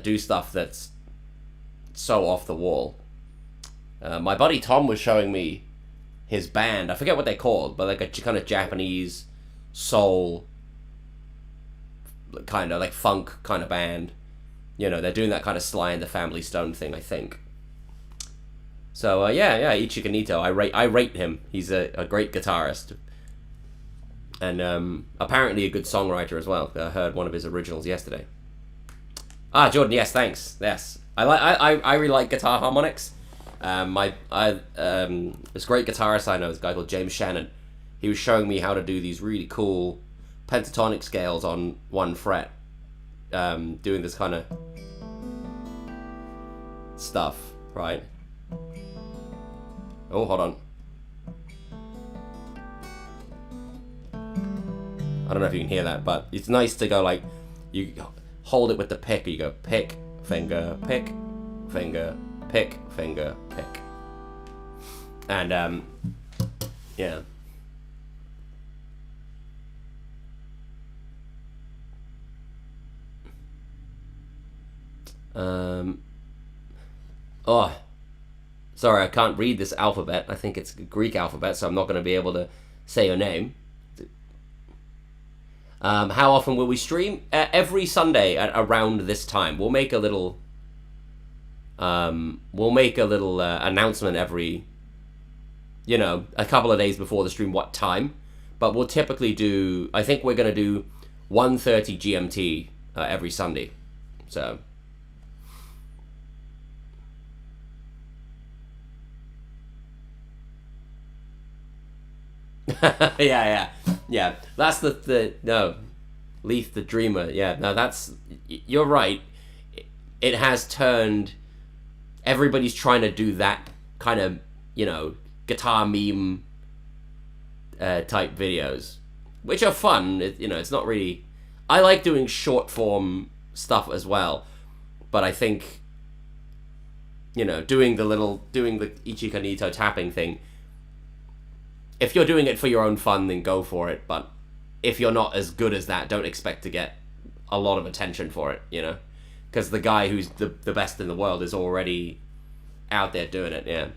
do stuff that's so off the wall. My buddy Tom was showing me his band. I forget what they're called, but like a kind of Japanese soul, kind of like funk kind of band. You know, they're doing that kind of Sly and the Family Stone thing, I think. So yeah, Ichika Nito, I rate him. He's a great guitarist, and apparently a good songwriter as well. I heard one of his originals yesterday. Ah, Jordan, yes, thanks. Yes, I really like guitar harmonics. This great guitarist I know, this guy called James Shannon. He was showing me how to do these really cool pentatonic scales on one fret, doing this kind of stuff, right? Oh, hold on. I don't know if you can hear that, but it's nice to go like, you hold it with the pick, you go pick, finger, pick, finger, pick, finger, pick. And yeah. Oh, sorry, I can't read this alphabet. I think it's Greek alphabet, so I'm not going to be able to say your name. How often will we stream? Every Sunday at around this time. We'll make a little announcement every, you know, a couple of days before the stream what time. But we'll typically do, I think we're going to do 1:30 GMT every Sunday. So yeah. That's the no, Leith the Dreamer. Yeah, no, that's, you're right. It has turned. Everybody's trying to do that kind of, you know, guitar meme type videos, which are fun. You know, it's not really. I like doing short form stuff as well, but I think, you know, doing the Ichika Nito tapping thing. If you're doing it for your own fun, then go for it. But if you're not as good as that, don't expect to get a lot of attention for it, you know? Because the guy who's the best in the world is already out there doing it, yeah.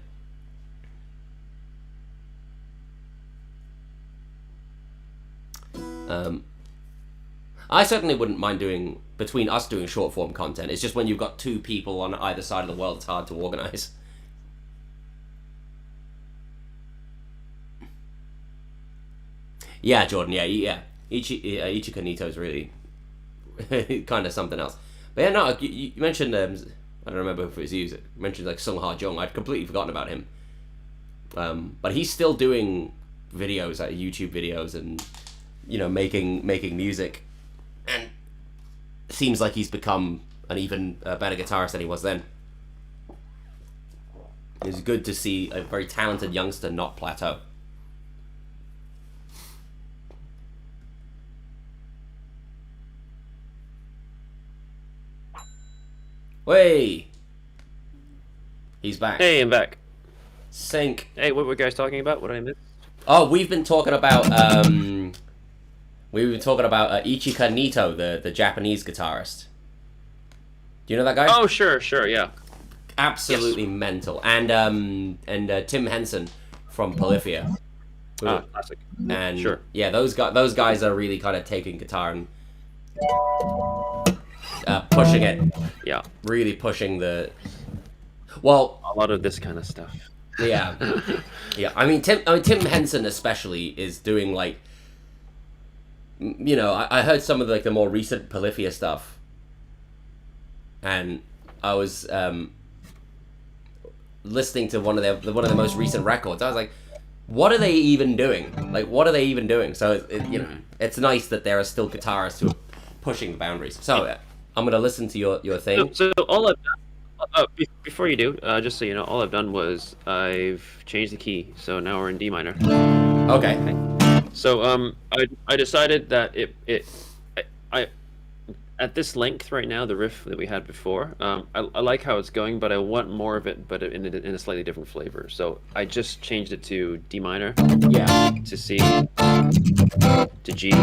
I certainly wouldn't mind doing, between us doing short form content. It's just when you've got two people on either side of the world, it's hard to organize. Yeah, Jordan. Yeah. Ichika Nito is really kind of something else. But yeah, no, you mentioned. I don't remember if it was you. You mentioned like Sung Ha Jung. I'd completely forgotten about him. But he's still doing videos, like YouTube videos, and you know, making music, and it seems like he's become an even better guitarist than he was then. It's good to see a very talented youngster not plateau. Way. He's back. Hey, I'm back. Sync. Hey, what were you guys talking about? What did I miss? Oh, we've been talking about Ichika Nito, the Japanese guitarist. Do you know that guy? Oh, sure, yeah. Absolutely mental. And Tim Henson from Polyphia. Classic. And sure. Yeah, those guys are really kind of taking guitar and pushing it. Yeah. Really pushing the. Well, a lot of this kind of stuff. Yeah. Yeah. I mean, Tim Henson especially is doing like. You know, I heard some of the more recent Polyphia stuff, and I was listening to one of the most recent records. I was like, what are they even doing? Like, what are they even doing? So you know, it's nice that there are still guitarists who are pushing the boundaries. So I'm gonna listen to your thing. So all I've done, before you do, just so you know, all I've done was I've changed the key. So now we're in D minor. Okay. So I decided that I at this length right now, the riff that we had before, I like how it's going, but I want more of it, but in a slightly different flavor. So I just changed it to D minor. Yeah. To C. To G.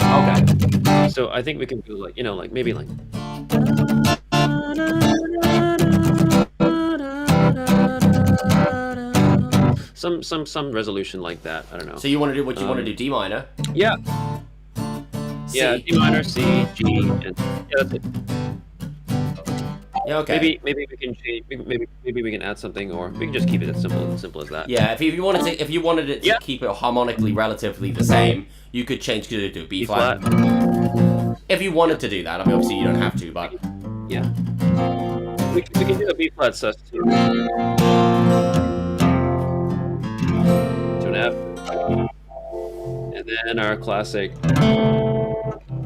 Okay. So I think we can do maybe like. Some resolution like that. I don't know. So you want to do what you want to do? D minor. Yeah. C. Yeah. D minor, C, G, and that's it. Yeah. Okay. Maybe we can change. Maybe we can add something, or we can just keep it as simple as that. Yeah. If you wanted it to keep it harmonically relatively the same, you could change it to B flat. If you wanted to do that, I mean, obviously you don't have to, but yeah. We can do a B flat sus too. To an F, and then our classic.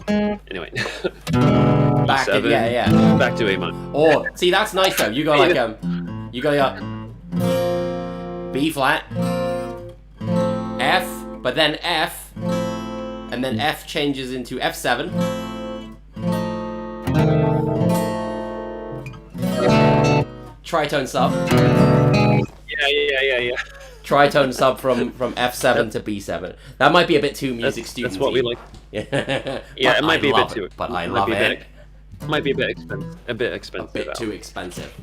Anyway, back E7, back to A minor. Or see, that's nice though. You go like you go B flat, F, but then F, and then F changes into F7. Tritone sub. Yeah. Tritone sub from F7 to B7. That might be a bit too music student. That's what we like. Yeah, yeah, it might be a bit too. But I love it. Might be a bit expensive. A bit too expensive.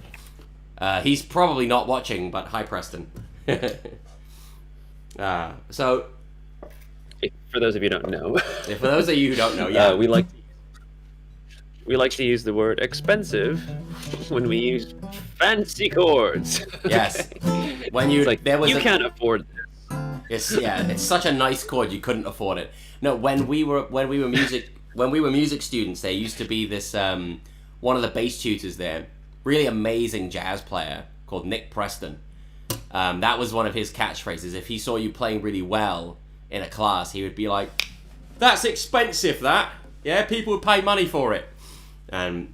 He's probably not watching, but hi, Preston. So, for those of you who don't know. For those of you who don't know, yeah, we like to use the word expensive when we use fancy chords. Yes. When you can't afford this. It's such a nice chord you couldn't afford it. No, when we were music students, there used to be this one of the bass tutors there, really amazing jazz player called Nick Preston. That was one of his catchphrases. If he saw you playing really well in a class, he would be like, "That's expensive, that. Yeah, people would pay money for it." And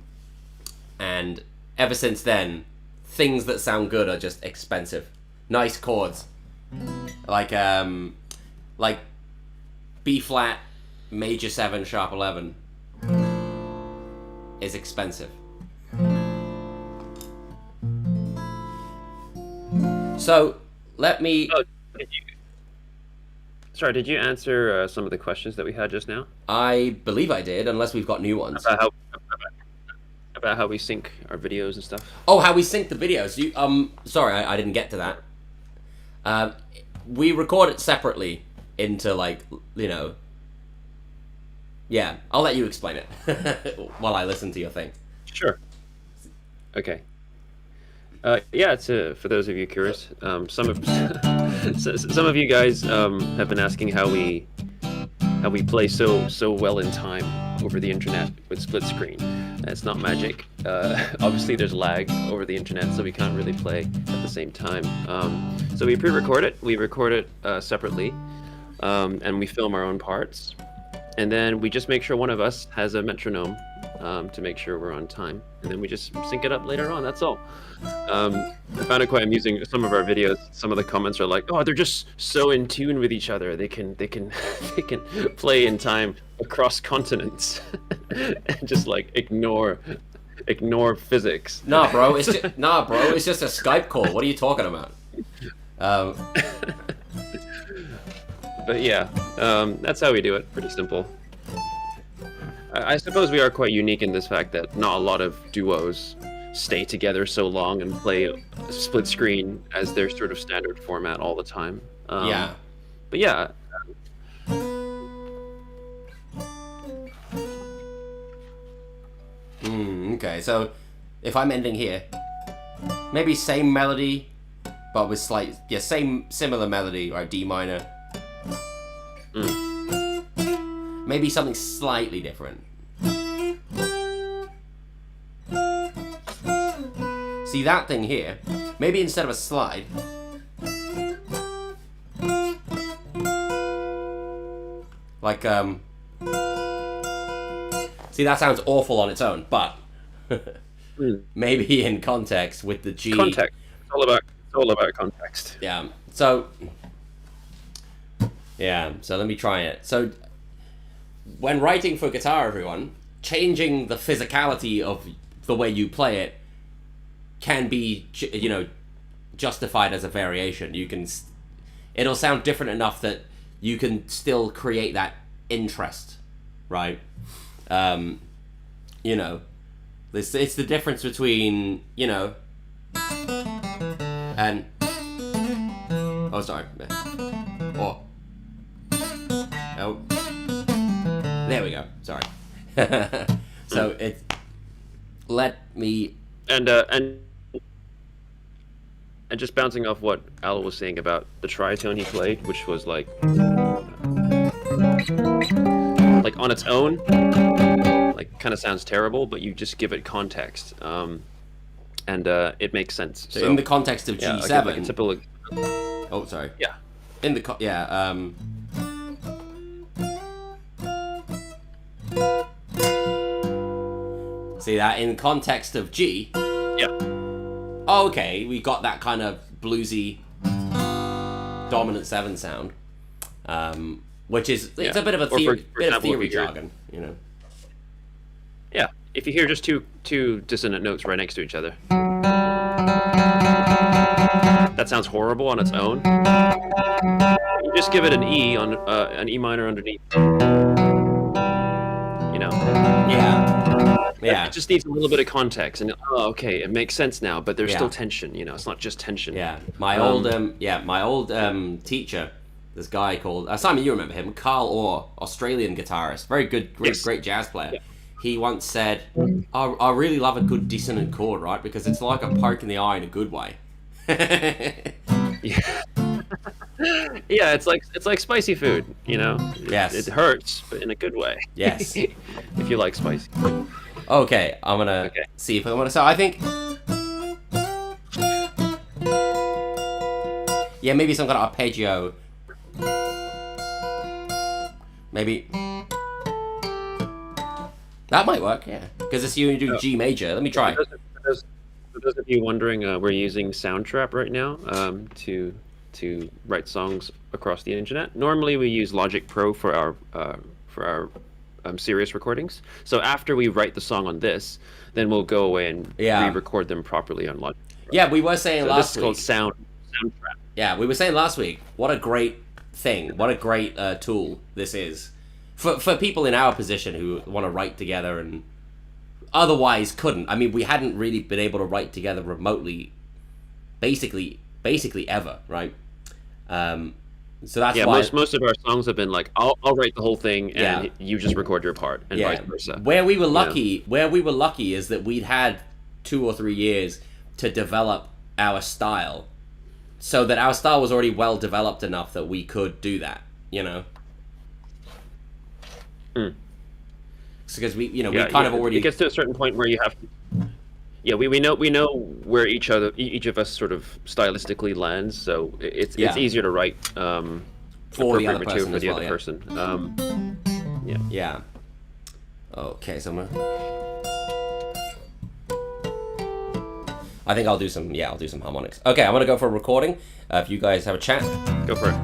ever since then, things that sound good are just expensive. Nice chords, like B flat, major 7, sharp 11, is expensive. So let me. Oh, did you answer some of the questions that we had just now? I believe I did, unless we've got new ones. About how we sync our videos and stuff. Oh, how we sync the videos. Sorry, I didn't get to that. We record it separately into Yeah, I'll let you explain it while I listen to your thing. Sure. Okay. For those of you curious, some of you guys have been asking how we play so well in time over the internet with split screen. It's not magic. Obviously, there's lag over the internet, so we can't really play at the same time. So we pre-record it. We record it separately, and we film our own parts. And then we just make sure one of us has a metronome to make sure we're on time. And then we just sync it up later on. That's all. I found it quite amusing. Some of our videos, some of the comments are like, "Oh, they're just so in tune with each other. They can play in time across continents and just like ignore physics. Nah, bro. It's just a Skype call. What are you talking about? But yeah, that's how we do it. Pretty simple. I suppose we are quite unique in this fact that not a lot of duos stay together so long and play split screen as their sort of standard format all the time. Yeah. But yeah. Okay, so if I'm ending here, maybe same melody, but with similar melody, right? D minor. Maybe something slightly different. See that thing here? Maybe instead of a slide, like see, that sounds awful on its own, but maybe in context with the G. Context. It's all about context. Yeah. So let me try it. So when writing for guitar, everyone, changing the physicality of the way you play it can be, justified as a variation. It'll sound different enough that you can still create that interest, right? It's the difference between, and, oh, sorry. Oh. Oh. There we go. Sorry. So let me. And just bouncing off what Al was saying about the tritone he played, which was like on its own, like kind of sounds terrible, but you just give it context, and it makes sense. So in the context of G7, like a typical. Oh, sorry. Yeah. In the See that in context of G. Yeah. Okay, we got that kind of bluesy dominant 7 sound, which is it's a bit of a theory jargon, Yeah, if you hear just two dissonant notes right next to each other, that sounds horrible on its own. You just give it an E on an E minor underneath. Yeah. It just needs a little bit of context, and okay, it makes sense now. But there's still tension. It's not just tension. Yeah, my old teacher, this guy called Simon. You remember him? Carl Orr, Australian guitarist, very good, great jazz player. Yeah. He once said, "I really love a good dissonant chord, right? Because it's like a poke in the eye in a good way." Yeah. Yeah, it's like spicy food. Yes. It hurts, but in a good way. Yes. If you like spicy. Okay, I'm gonna see if I want to. So I think, maybe some kind of arpeggio. Maybe that might work. Yeah, because it's you do G major. Let me try. For those of you wondering, we're using Soundtrap right now to write songs across the internet. Normally, we use Logic Pro for our serious recordings. So after we write the song on this, then we'll go away and re-record them properly on Logic Pro. Yeah, we were saying last week. This is called Soundtrap. Yeah, we were saying last week. What a great thing! What a great tool this is for people in our position who want to write together and otherwise couldn't. I mean, we hadn't really been able to write together remotely, basically ever, right? So that's why most of our songs have been like, I'll write the whole thing and you just record your part, and vice versa. Where we were lucky is that we'd had 2 or 3 years to develop our style, so that our style was already well developed enough that we could do that, Because we kind of already. It gets to a certain point where you have to. Yeah, we know where each of us sort of stylistically lands, so it's easier to write for the other material person for as the well, other person. Yeah. Okay, so I think I'll do some harmonics. Okay, I'm gonna go for a recording. If you guys have a chat, go for it.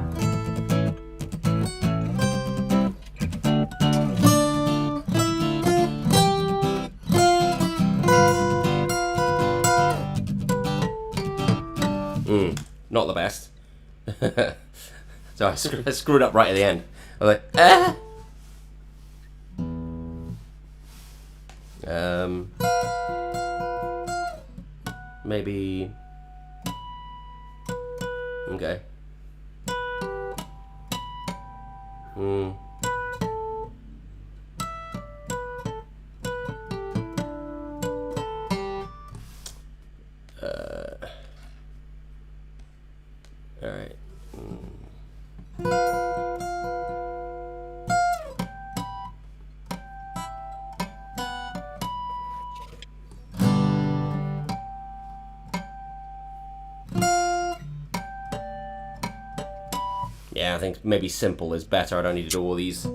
Not the best. So I screwed up right at the end. I was like, ah! Maybe... Okay. Alright. Yeah, I think maybe simple is better. I don't need to do all these.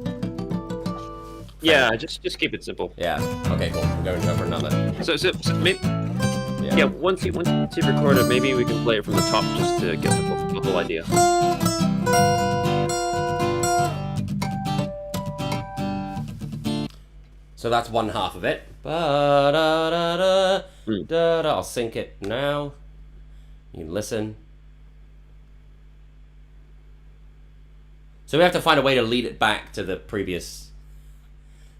Yeah, just keep it simple. Yeah. Okay, cool. We're going to go for another. So maybe, yeah. Once you record it, maybe we can play it from the top just to get the whole idea. So that's one half of it. I'll sync it now. You can listen. So we have to find a way to lead it back to the previous.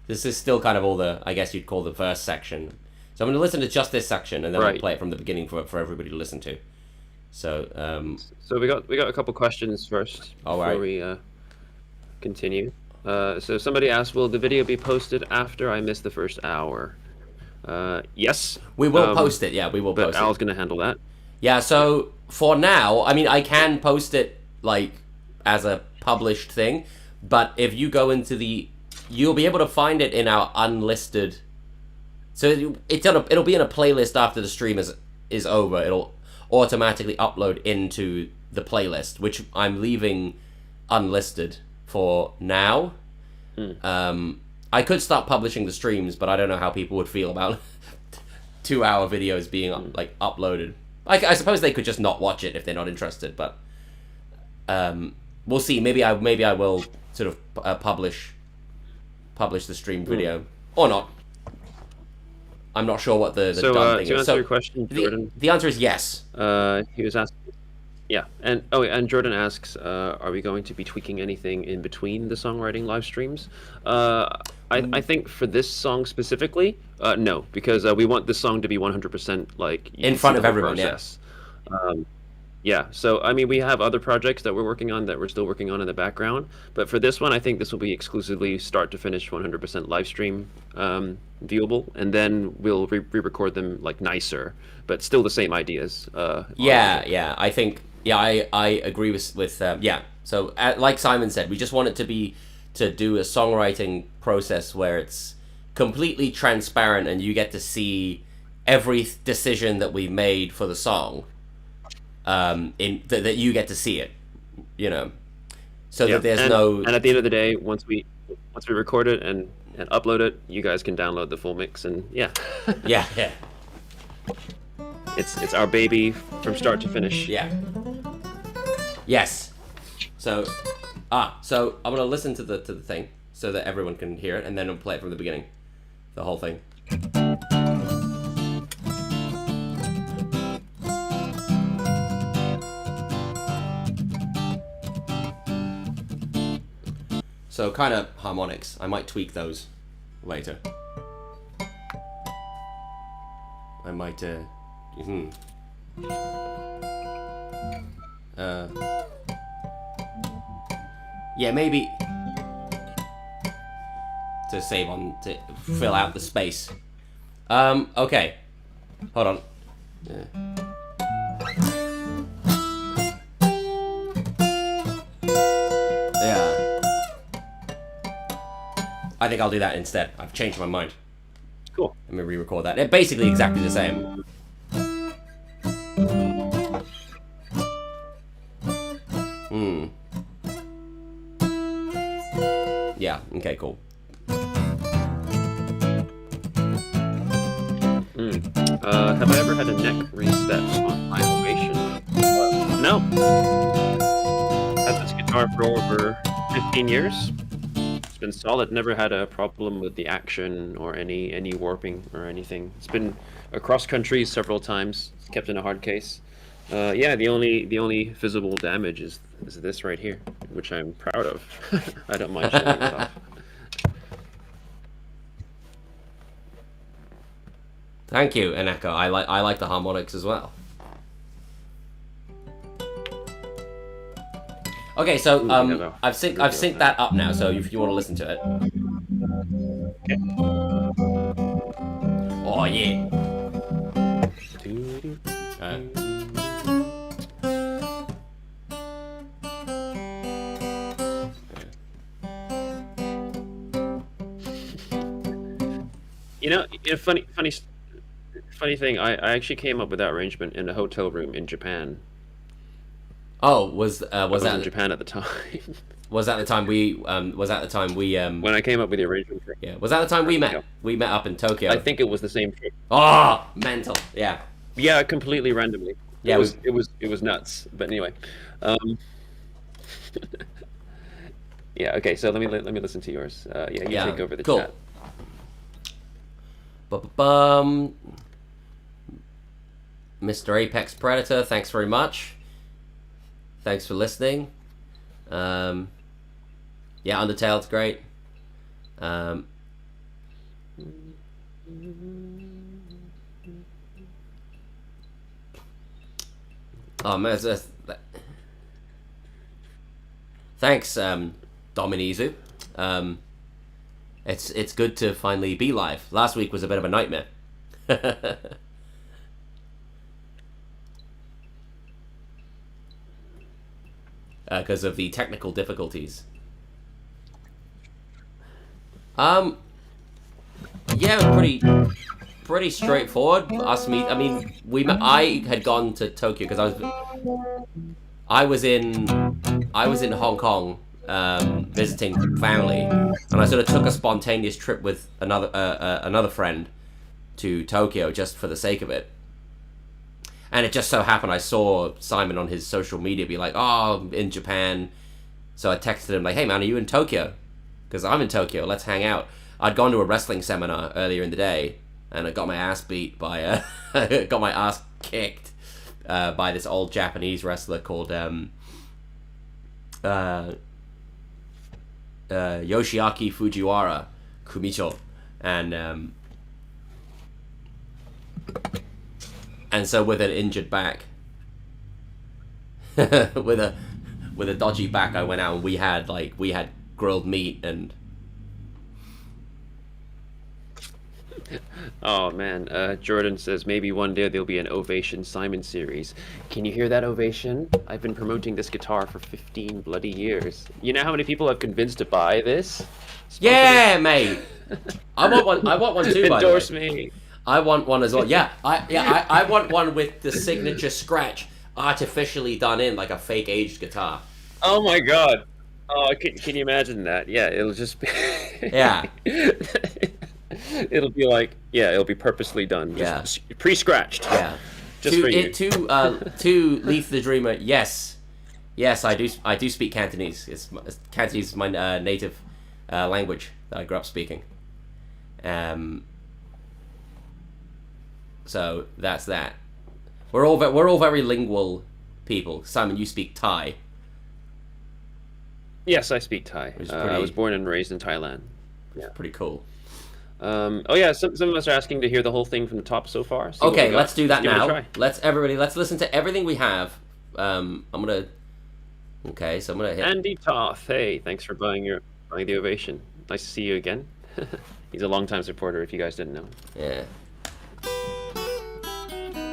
This is still kind of all the, I guess you'd call the verse section. So I'm going to listen to just this section, and then I'll play it from the beginning for everybody to listen to. So so we got a couple questions first before we continue. So somebody asked, will the video be posted after I miss the first hour? Yes. We will post it, yeah, we will post it. But Al's going to handle that. Yeah, so for now, I mean, I can post it, like, as a published thing, but if you go into you'll be able to find it in our unlisted, so it'll be in a playlist after the stream is over. It'll automatically upload into the playlist, which I'm leaving unlisted for now. I could start publishing the streams, but I don't know how people would feel about 2-hour videos being like uploaded. I suppose they could just not watch it if they're not interested, but we'll see. Maybe I will sort of publish the stream video or not. I'm not sure what the done thing to is. answer your question, Jordan, the answer is yes. He was asking. Yeah, and Jordan asks, are we going to be tweaking anything in between the songwriting live streams? I think for this song specifically, no, because we want this song to be 100% like in front of everyone. Yes. Yeah, so I mean, we have other projects that we're working on that we're still working on in the background, but for this one, I think this will be exclusively start to finish 100% live stream viewable, and then we'll re-record them like nicer, but still the same ideas. Yeah, I think, I agree with yeah. So like Simon said, we just want it to do a songwriting process where it's completely transparent and you get to see every decision that we made for the song. That you get to see it, so that there's no. And at the end of the day, once we record it and upload it, you guys can download the full mix, and yeah. It's our baby from start to finish. Yeah. Yes. So I'm gonna listen to the thing so that everyone can hear it, and then I'll play it from the beginning, the whole thing. So kind of harmonics. I might tweak those later. I might yeah, maybe to save on to fill out the space. Okay. Hold on. Yeah. I think I'll do that instead. I've changed my mind. Cool. Let me re-record that. They're basically exactly the same. Yeah, okay, cool. Have I ever had a neck reset on my ovation? No. Had this guitar for over 15 years. It's been solid. Never had a problem with the action or any warping or anything. It's been across country several times. It's kept in a hard case. Yeah, the only visible damage is this right here, which I'm proud of. I don't mind showing it off. Thank you, Eneko. I like the harmonics as well. Okay, so I've synced that up now. So if you want to listen to it. Okay. Oh yeah. You know, funny thing. I actually came up with that arrangement in a hotel room in Japan. Oh, was that in Japan at the time? Was that the time we when I came up with the arrangement? Yeah, was that the time we met? Yeah. We met up in Tokyo. I think it was the same trip. Oh, mental. Yeah. Yeah, completely randomly. Yeah, it was nuts. But anyway, yeah. Okay, so let me listen to yours. Yeah, you take over the chat. Mr. Apex Predator, thanks very much. Thanks for listening. Yeah, Undertale's great. Oh man, thanks, Dominizu. It's good to finally be live. Last week was a bit of a nightmare. Because of the technical difficulties. Yeah, pretty straightforward. I mean, I had gone to Tokyo because I was in Hong Kong visiting family, and I sort of took a spontaneous trip with another friend to Tokyo just for the sake of it. And it just so happened I saw Simon on his social media be like, "Oh, I'm in Japan." So I texted him like, "Hey man, are you in Tokyo? Because I'm in Tokyo. Let's hang out." I'd gone to a wrestling seminar earlier in the day, and I got my ass beat by got my ass kicked by this old Japanese wrestler called Yoshiaki Fujiwara Kumicho, and so with an injured back, with a dodgy back, I went out and we had grilled meat and. Oh man, Jordan says maybe one day there'll be an Ovation Simon series. Can you hear that ovation? I've been promoting this guitar for 15 bloody years. You know how many people I've convinced to buy this? Yeah, mate. I want one too. Endorse me. I want one as well. Yeah, I want one with the signature scratch artificially done in like a fake aged guitar. Oh my god. Oh, can you imagine that? Yeah, it'll just be. Yeah. It'll be like, yeah, it'll be purposely done. Just pre-scratched. Yeah. Just for you. To Leaf the Dreamer. Yes, I do speak Cantonese. Cantonese is my native language that I grew up speaking. So that's that. We're all very lingual people. Simon, you speak Thai. Yes, I speak Thai. I was born and raised in Thailand. Yeah, pretty cool. Oh yeah, some of us are asking to hear the whole thing from the top so far. Okay, let's do that now. Let's listen to everything we have. I'm gonna hit Andy Toth. Hey, thanks for buying the Ovation. Nice to see you again. He's a longtime supporter. If you guys didn't know. Yeah.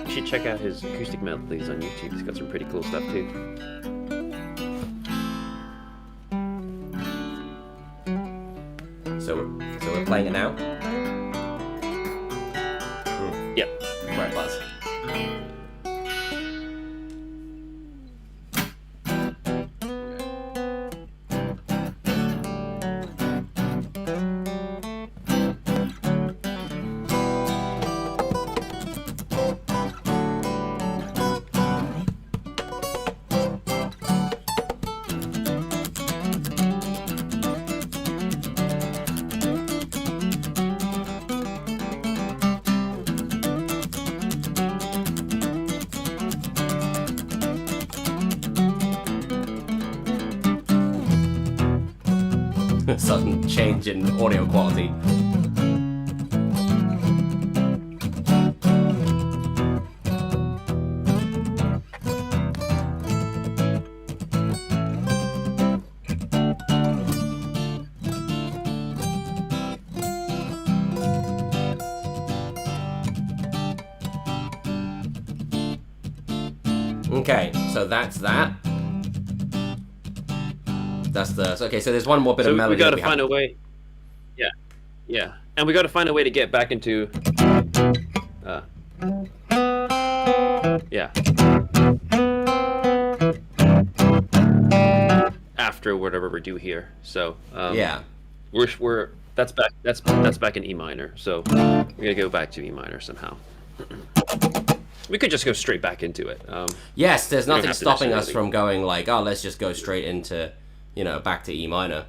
You should check out his acoustic melodies on YouTube. He's got some pretty cool stuff too. So we're playing it now? Yep. Right, buzz. sudden change in audio quality. Okay, so that's that. That's the okay. So there's one more bit of melody. We got to find a way. Yeah, and we got to find a way to get back into. Yeah. After whatever we do here, so yeah, we're that's back in E minor. So we're gonna go back to E minor somehow. We could just go straight back into it. Yes, there's nothing stopping us from going like, oh, let's just go straight into, back to E minor.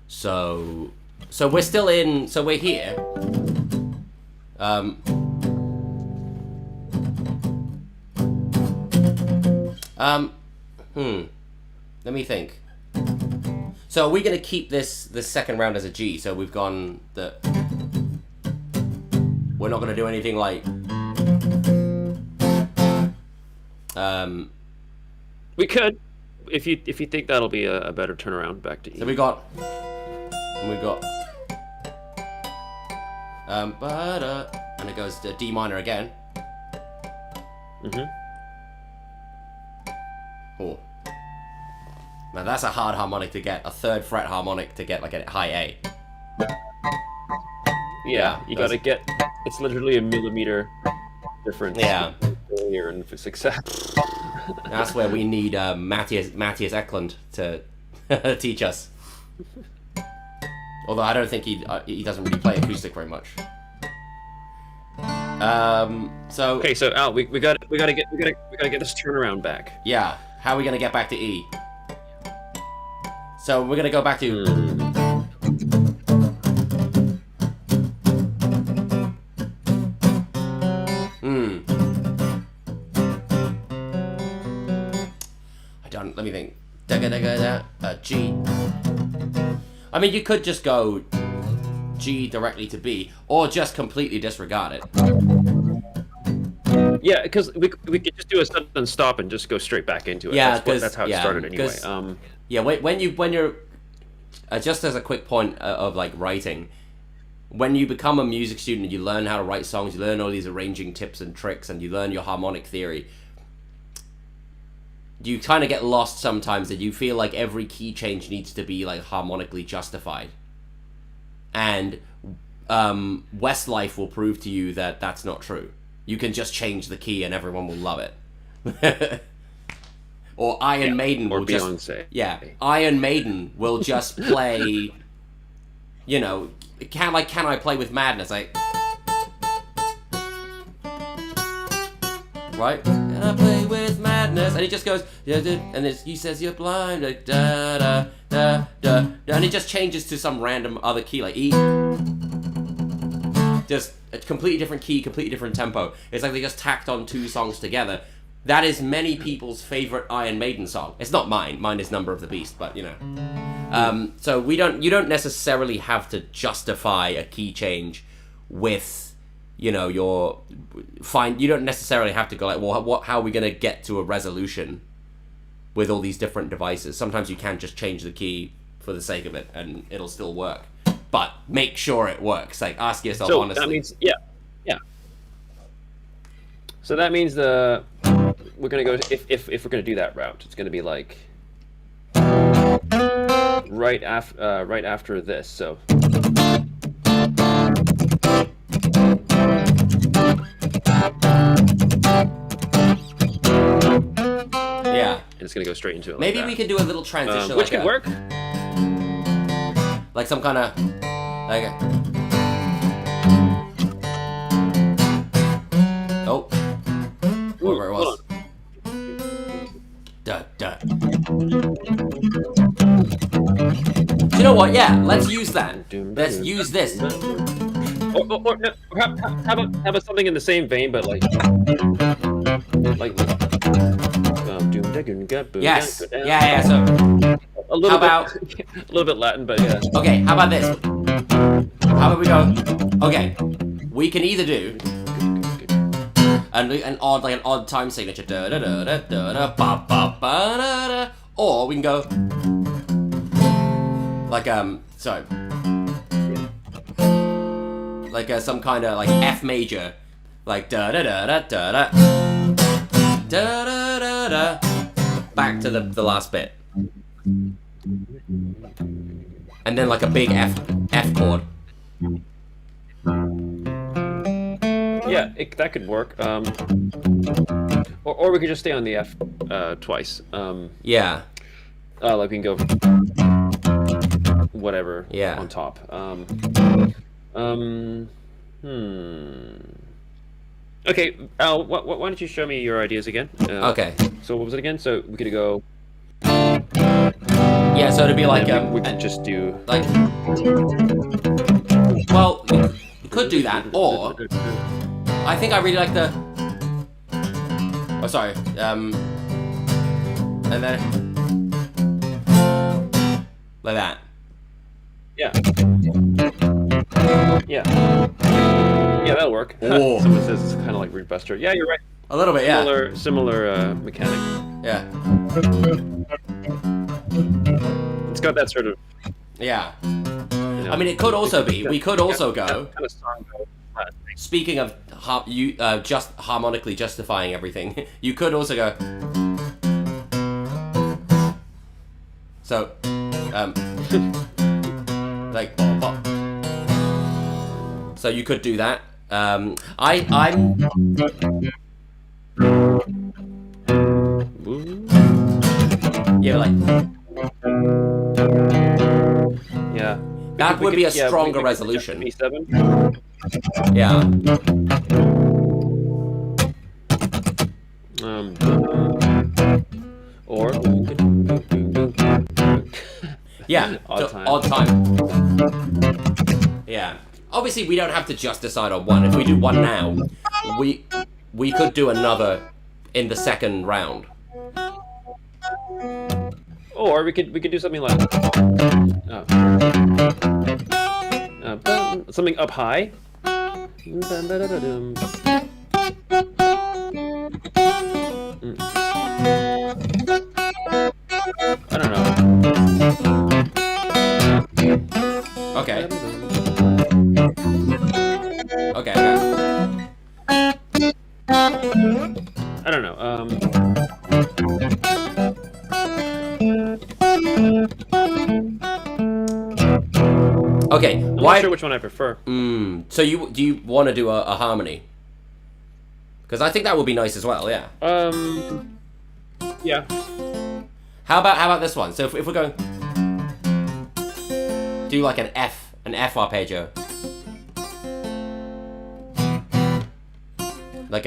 So we're still in. So we're here. Let me think. So are we gonna keep this second round as a G? So we've gone the. We're not gonna do anything like. We could, if you think that'll be a better turnaround back to E. So we got. And it goes to D minor again. Oh. Now that's a hard harmonic to get, a third fret harmonic to get like a high A. Yeah, you gotta get, it's literally a millimeter difference. Yeah. Failure and success. That's where we need Matthias Eklund to teach us. Although I don't think he doesn't really play acoustic very much. So okay, so Al, we gotta get this turnaround back. Yeah, how are we gonna get back to E? So we're gonna go back to. Let me think. G. I mean, you could just go G directly to B, or just completely disregard it. Yeah, because we could just do a sudden stop and just go straight back into it. Yeah, that's how it started anyway. When you're just as a quick point of like writing, when you become a music student and you learn how to write songs, you learn all these arranging tips and tricks, and you learn your harmonic theory. You kind of get lost sometimes that you feel like every key change needs to be like harmonically justified. And Westlife will prove to you that that's not true. You can just change the key and everyone will love it. Or Iron Maiden will Beyonce. Iron Maiden will just play, can I play with madness? Right? Can I play with madness? And he just goes, and he says you're blind, like da da da da, and it just changes to some random other key, like E. Just a completely different key, completely different tempo. It's like they just tacked on two songs together. That is many people's favorite Iron Maiden song. It's not mine. Mine is Number of the Beast, but so you don't necessarily have to justify a key change with. You don't necessarily have to go like, well, how are we going to get to a resolution with all these different devices? Sometimes you can just change the key for the sake of it and it'll still work. But make sure it works. Like, ask yourself honestly. That means, yeah. So that means we're going to go, if we're going to do that route, it's going to be like right after this, so. Yeah. And it's gonna go straight into it. Maybe we could do a little transition, which could work. Like some kind of like. Oh. Whatever it was. Duh. You know what? Yeah, let's use that. Let's use this. Or how about something in the same vein, but like. Yes. Yeah. So. a little about bit, a little bit Latin, but yeah. Okay, how about this? How about we go? Okay, we can either do an odd time signature, da da da da da da ba ba ba da da, or we can go like sorry, like some kind of like F major, like da da da da da da da da da da, back to the last bit, and then like a big F chord. Yeah, that could work. Or we could just stay on the F twice. Yeah. Like we can go whatever on top. Okay, Al, why don't you show me your ideas again? Okay. So what was it again? So we could go. Yeah, so it'd be like we could just do like. Well, we could do that, or I think I really like the. Oh, sorry. And then like that. Yeah. Yeah. Yeah, that'll work. Oh. Someone says it's kind of like Root Buster. Yeah, you're right. A little bit, yeah. Similar mechanic. Yeah. It's got that sort of. Yeah. You know, I mean, it could also be. We could also go. Kind of song go. Speaking of just harmonically justifying everything, you could also go. So, like bop, bop. So you could do that. I'm. Yeah, like. Yeah. That would be a stronger resolution. E7. Yeah. Or yeah, odd time. Yeah. Obviously, we don't have to just decide on one. If we do one now, we could do another in the second round. Or we could do something like something up high. I don't know. Okay. Okay. I don't know. Okay. I'm not sure which one I prefer. So do you want to do a harmony? Because I think that would be nice as well. Yeah. Yeah. How about this one? So if we're going do like an F arpeggio, like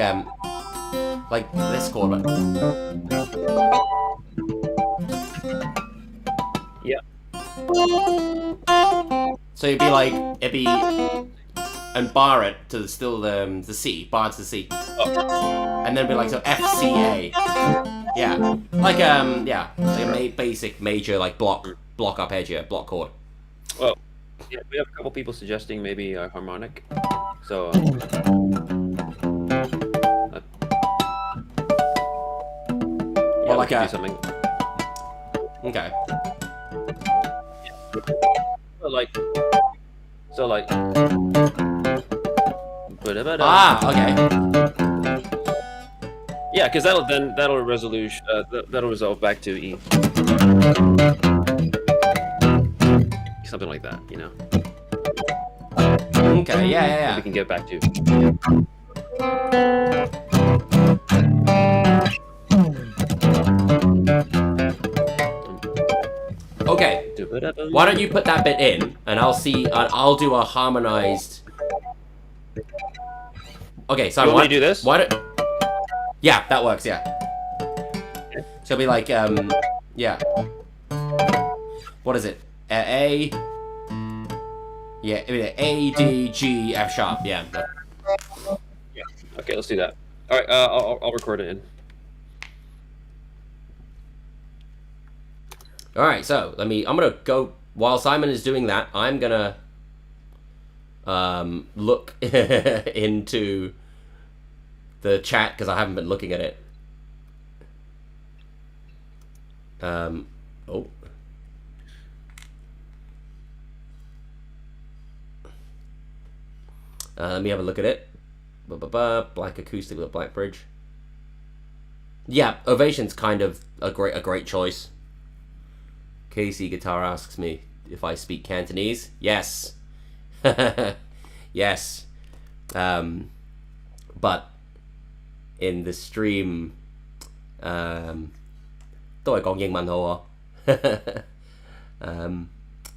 this chord, right? Yeah. So it'd be and bar it to the C, bar to the C, and then be like so F C A. Yeah, like a basic major like block arpeggio, block chord. Well, yeah, we have a couple people suggesting maybe a harmonic. So. Well, like do something. Okay. Yeah. So like. Okay. Yeah, because that'll resolve back to E. Something like that, you know. Okay. Yeah. We can get back to. Okay. Why don't you put that bit in, and I'll do a harmonized. Okay, so you want me to do this? Why don't? Yeah, that works. Yeah. So it'll be like yeah. What is it? A. Yeah, A D G F sharp. Yeah. Yeah. Okay, let's do that. All right, I'll record it in. All right, so I'm gonna go while Simon is doing that. I'm gonna look into the chat because I haven't been looking at it. Oh. Let me have a look at it. Black acoustic with a black bridge. Yeah, Ovation's kind of a great choice. Casey Guitar asks me if I speak Cantonese. Yes. Yes. But in the stream, 都係講英文好啊。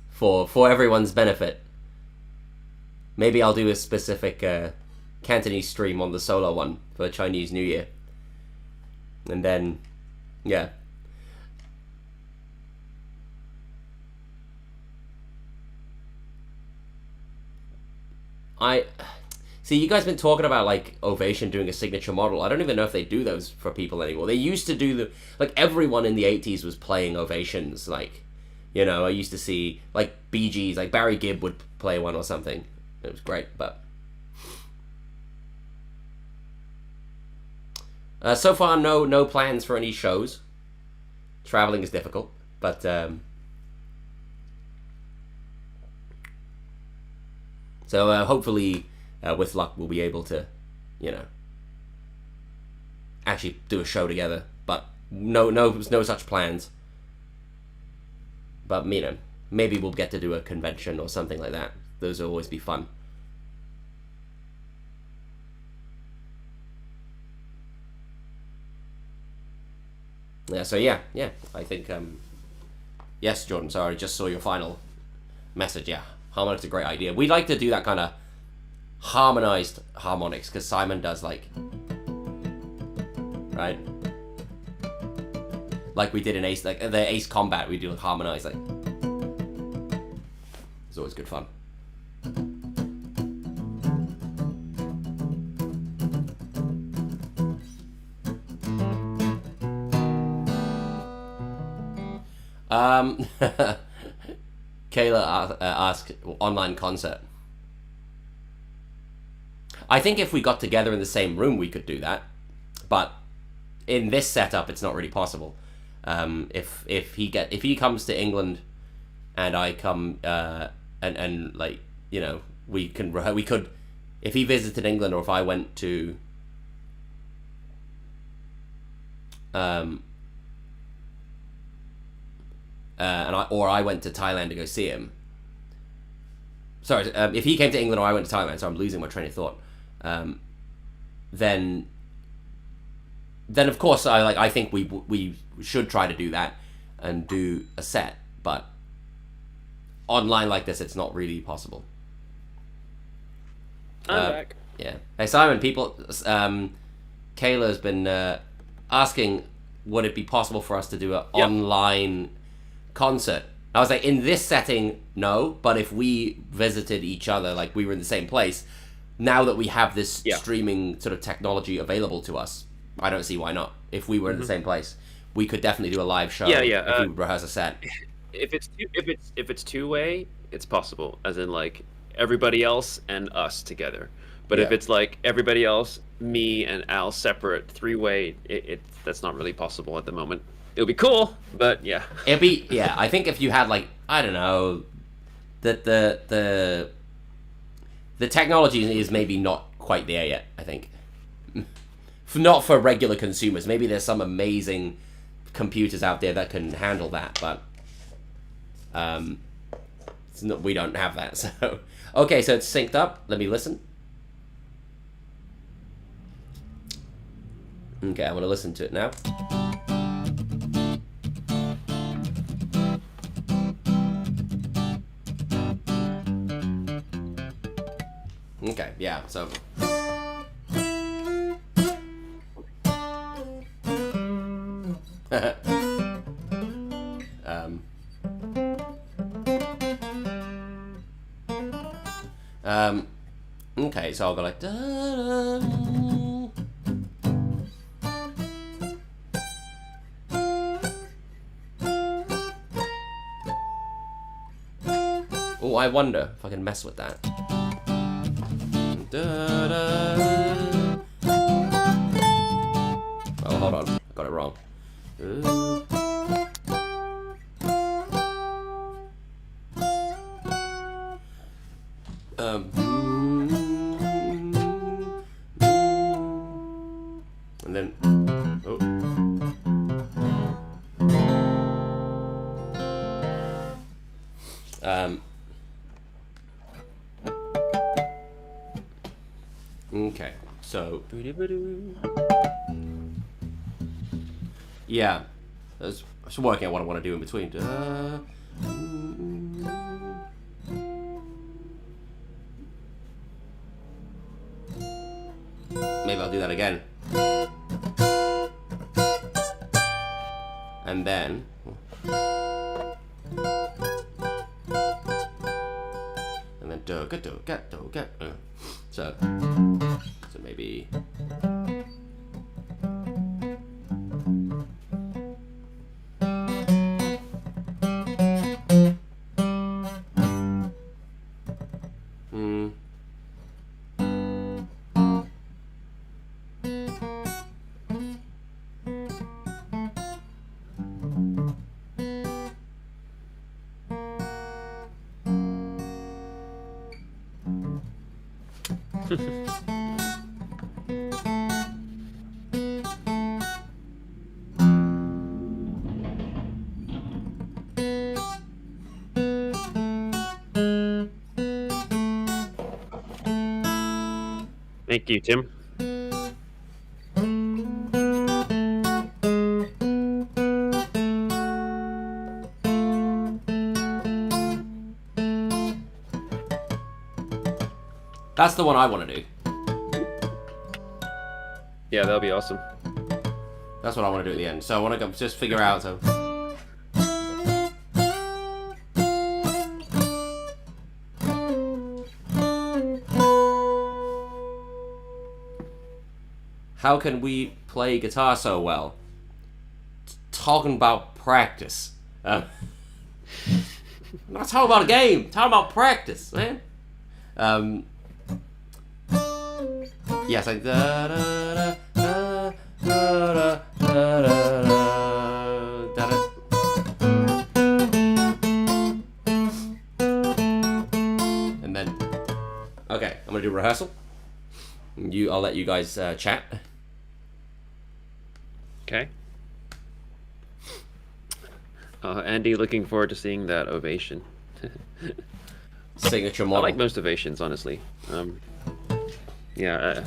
For everyone's benefit. Maybe I'll do a specific Cantonese stream on the solo one for Chinese New Year. And then, yeah. See, you guys been talking about like Ovation doing a signature model. I don't even know if they do those for people anymore. They used to do like everyone in the 80s was playing Ovations. Like, you know, I used to see like Bee Gees, like Barry Gibb would play one or something. It was great, but so far no plans for any shows. Traveling is difficult, but so hopefully with luck we'll be able to, you know, actually do a show together. But no such plans. But you know, maybe we'll get to do a convention or something like that. Those will always be fun. Yeah, so yeah, I think, yes, Jordan, sorry, just saw your final message, yeah. Harmonic's a great idea. We'd like to do that kind of harmonized harmonics, because Simon does, like, right? Like we did in Ace, like, the Ace Combat, we do harmonized, like, it's always good fun. Kayla asked online concert. I think if we got together in the same room, we could do that, but in this setup, it's not really possible. If he comes to England, and I come, and like, you know, we could, if he visited England, or if I went to, or I went to Thailand to go see him. Sorry, if he came to England or I went to Thailand, so I'm losing my train of thought. Then of course I think we should try to do that and do a set, but online like this, it's not really possible. I'm back. Yeah. Hey Simon, Kayla's been asking, would it be possible for us to do an online concert? I was like, in this setting, no, but if we visited each other, like we were in the same place, now that we have this streaming sort of technology available to us, I don't see why not. If we were in the same place, we could definitely do a live show. If we rehearse a set. If it's two-way, it's possible, as in like everybody else and us together. But if it's like everybody else, me and Al separate, three-way, that's not really possible at the moment. It'll be cool, but yeah. It'd be, yeah, I think if you had, like, I don't know, the technology is maybe not quite there yet, I think. Not for regular consumers. Maybe there's some amazing computers out there that can handle that, but we don't have that, so. Okay, so it's synced up. Let me listen. Okay, I want to listen to it now. Okay, yeah, so. Okay, so I'll go like, da-da. Oh, I wonder if I can mess with that. Oh, hold on. I got it wrong. And then... Oh. Okay, so... Yeah. I was working out what I want to do in between. Maybe I'll do that again. And then... And then do-ga. So maybe... Thank you, Tim. That's the one I want to do. Yeah, that'll be awesome. That's what I want to do at the end. So I want to just figure out... So. How can we play guitar so well? Talking about practice. I'm not talking about a game. I'm talking about practice, man. Yes, I... And then... Okay, I'm going to do rehearsal. I'll let you guys chat. Okay. Andy, looking forward to seeing that ovation. Signature model. I like most ovations, honestly. Yeah.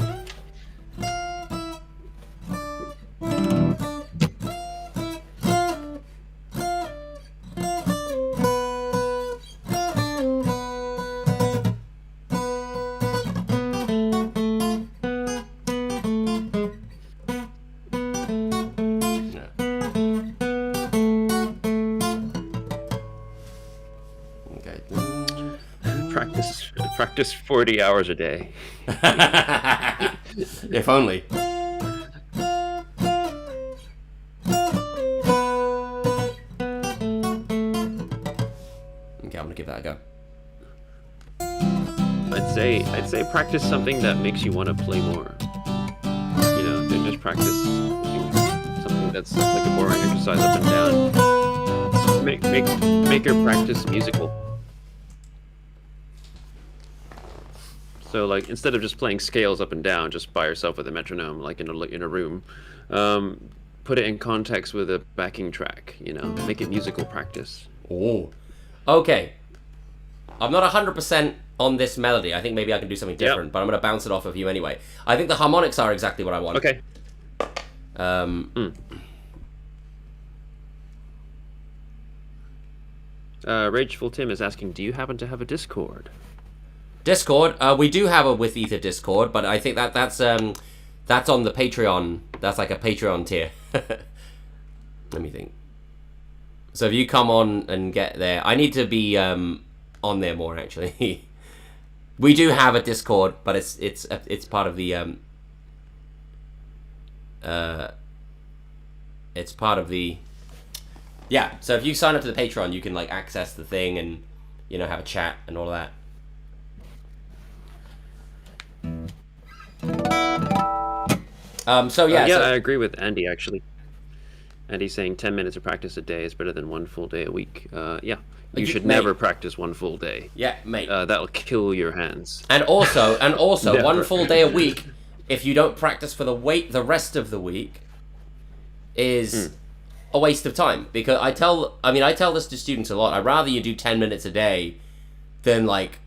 Practice 40 hours a day. If only. Okay, I'm gonna give that a go. I'd say practice something that makes you want to play more. You know, don't just practice something that's like a boring exercise up and down. Make your practice musical. So, like, instead of just playing scales up and down, just by yourself with a metronome, like in a room, put it in context with a backing track. You know, make it musical practice. Oh, okay. I'm not 100% on this melody. I think maybe I can do something different, but I'm going to bounce it off of you anyway. I think the harmonics are exactly what I want. Okay. Rageful Tim is asking, do you happen to have a Discord? Discord, we do have a With Ether Discord, but I think that's on the Patreon. That's like a Patreon tier. Let me think. So if you come on and get there, I need to be on there more actually. We do have a Discord, but it's part of the yeah. So if you sign up to the Patreon, you can like access the thing and you know, have a chat and all of that. So yeah, I agree with Andy actually. Andy's saying 10 minutes of practice a day is better than one full day a week. You should never practice one full day. Yeah, mate. That'll kill your hands. And also, one full day a week, if you don't practice for the rest of the week, is a waste of time. Because I tell this to students a lot. I'd rather you do 10 minutes a day than like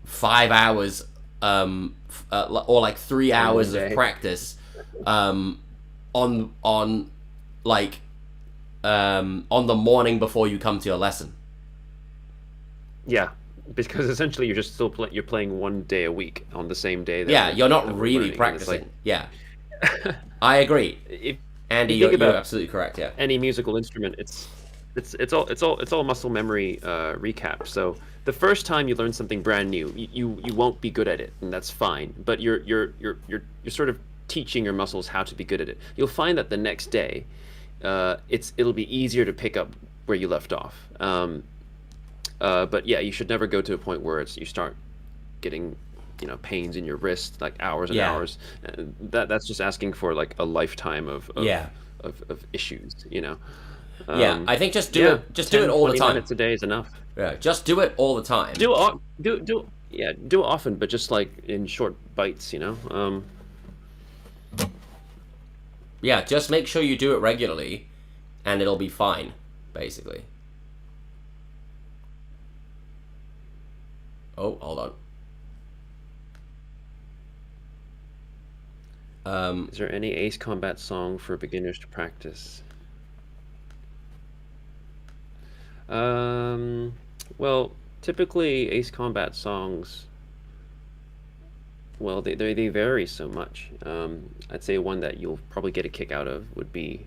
5 hours, or like 3 hours of practice, on the morning before you come to your lesson. Yeah, because essentially you're just still you're playing one day a week on the same day. You're not really practicing. Yeah, I agree. Andy, you're absolutely correct. Yeah, any musical instrument, it's all muscle memory recap. So the first time you learn something brand new, you won't be good at it, and that's fine. But you're sort of teaching your muscles how to be good at it. You'll find that the next day, it'll be easier to pick up where you left off. But yeah, you should never go to a point where you start getting, pains in your wrist, like hours and hours. That's just asking for like a lifetime of issues, I think just do it all the time. 20 minutes a day is enough. Yeah, just do it all the time. Do it often, but just like in short bites, Yeah, just make sure you do it regularly, and it'll be fine, basically. Oh, hold on. Is there any Ace Combat song for beginners to practice? Well, typically Ace Combat songs, well, they vary so much. I'd say one that you'll probably get a kick out of would be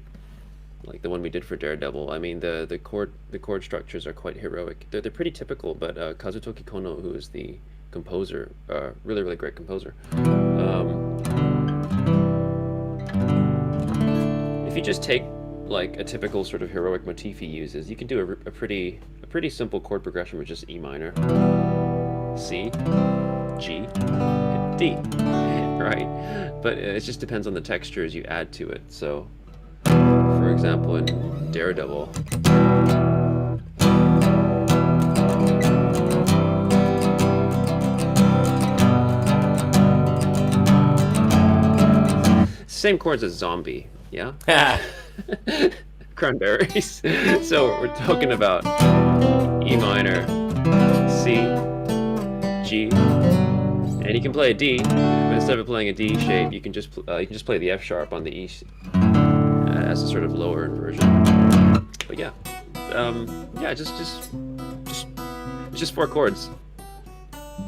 like the one we did for Daredevil. I mean, the chord structures are quite heroic. They're pretty typical, but Kazutoki Kono, who is the composer, really, really great composer. If you just take like a typical sort of heroic motif he uses, you can do a pretty simple chord progression with just E minor, C, G, D, right? But it just depends on the textures you add to it. So, for example, in Daredevil, same chords as Zombie, yeah? Cranberries. So we're talking about E minor, C, G, and you can play a D, but instead of playing a D shape, you can just play the F sharp on the E as a sort of lower inversion. But yeah, just 4 chords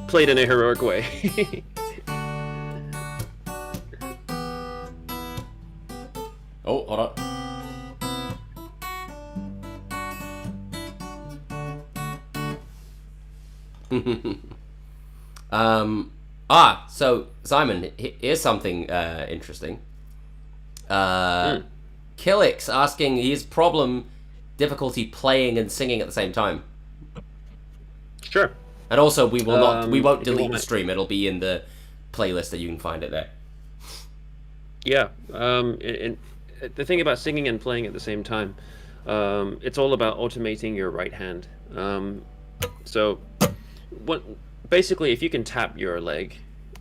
played in a heroic way. Oh, hold on. So Simon, here's something interesting. Killix asking his difficulty playing and singing at the same time. Sure. And also, we won't delete the stream. It'll be in the playlist that you can find it there. Yeah. And the thing about singing and playing at the same time, it's all about automating your right hand. So, basically, if you can tap your leg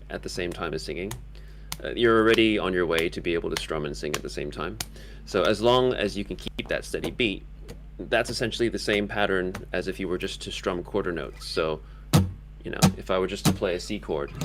at the same time as singing, you're already on your way to be able to strum and sing at the same time. So as long as you can keep that steady beat, that's essentially the same pattern as if you were just to strum quarter notes. So, if I were just to play a C chord, you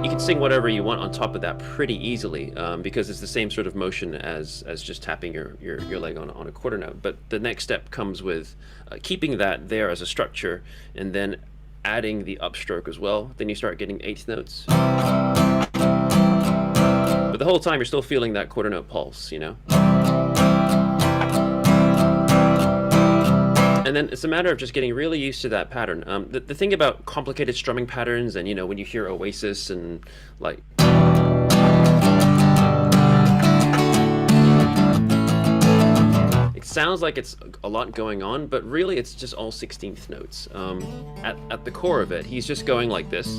can sing whatever you want on top of that pretty easily, because it's the same sort of motion as just tapping your leg on a quarter note. But the next step comes with keeping that there as a structure and then adding the upstroke as well. Then you start getting eighth notes. But the whole time you're still feeling that quarter note pulse, And then it's a matter of just getting really used to that pattern. The thing about complicated strumming patterns, and when you hear Oasis and like, sounds like it's a lot going on, but really it's just all 16th notes. At the core of it, he's just going like this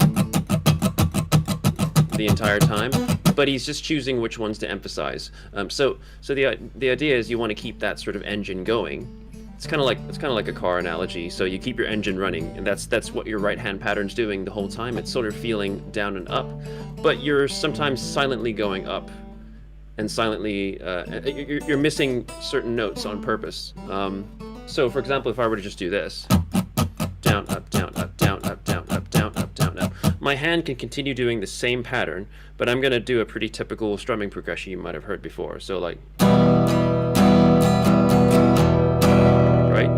the entire time, but he's just choosing which ones to emphasize. So the idea is you want to keep that sort of engine going. It's kind of like a car analogy. So you keep your engine running, and that's what your right hand pattern's doing the whole time. It's sort of feeling down and up, but you're sometimes silently going up, and silently you're missing certain notes on purpose. So for example, if I were to just do this, down, up, down, up, down, up, down, up, down, up, down, up, my hand can continue doing the same pattern, but I'm going to do a pretty typical strumming progression you might have heard before. So like, right?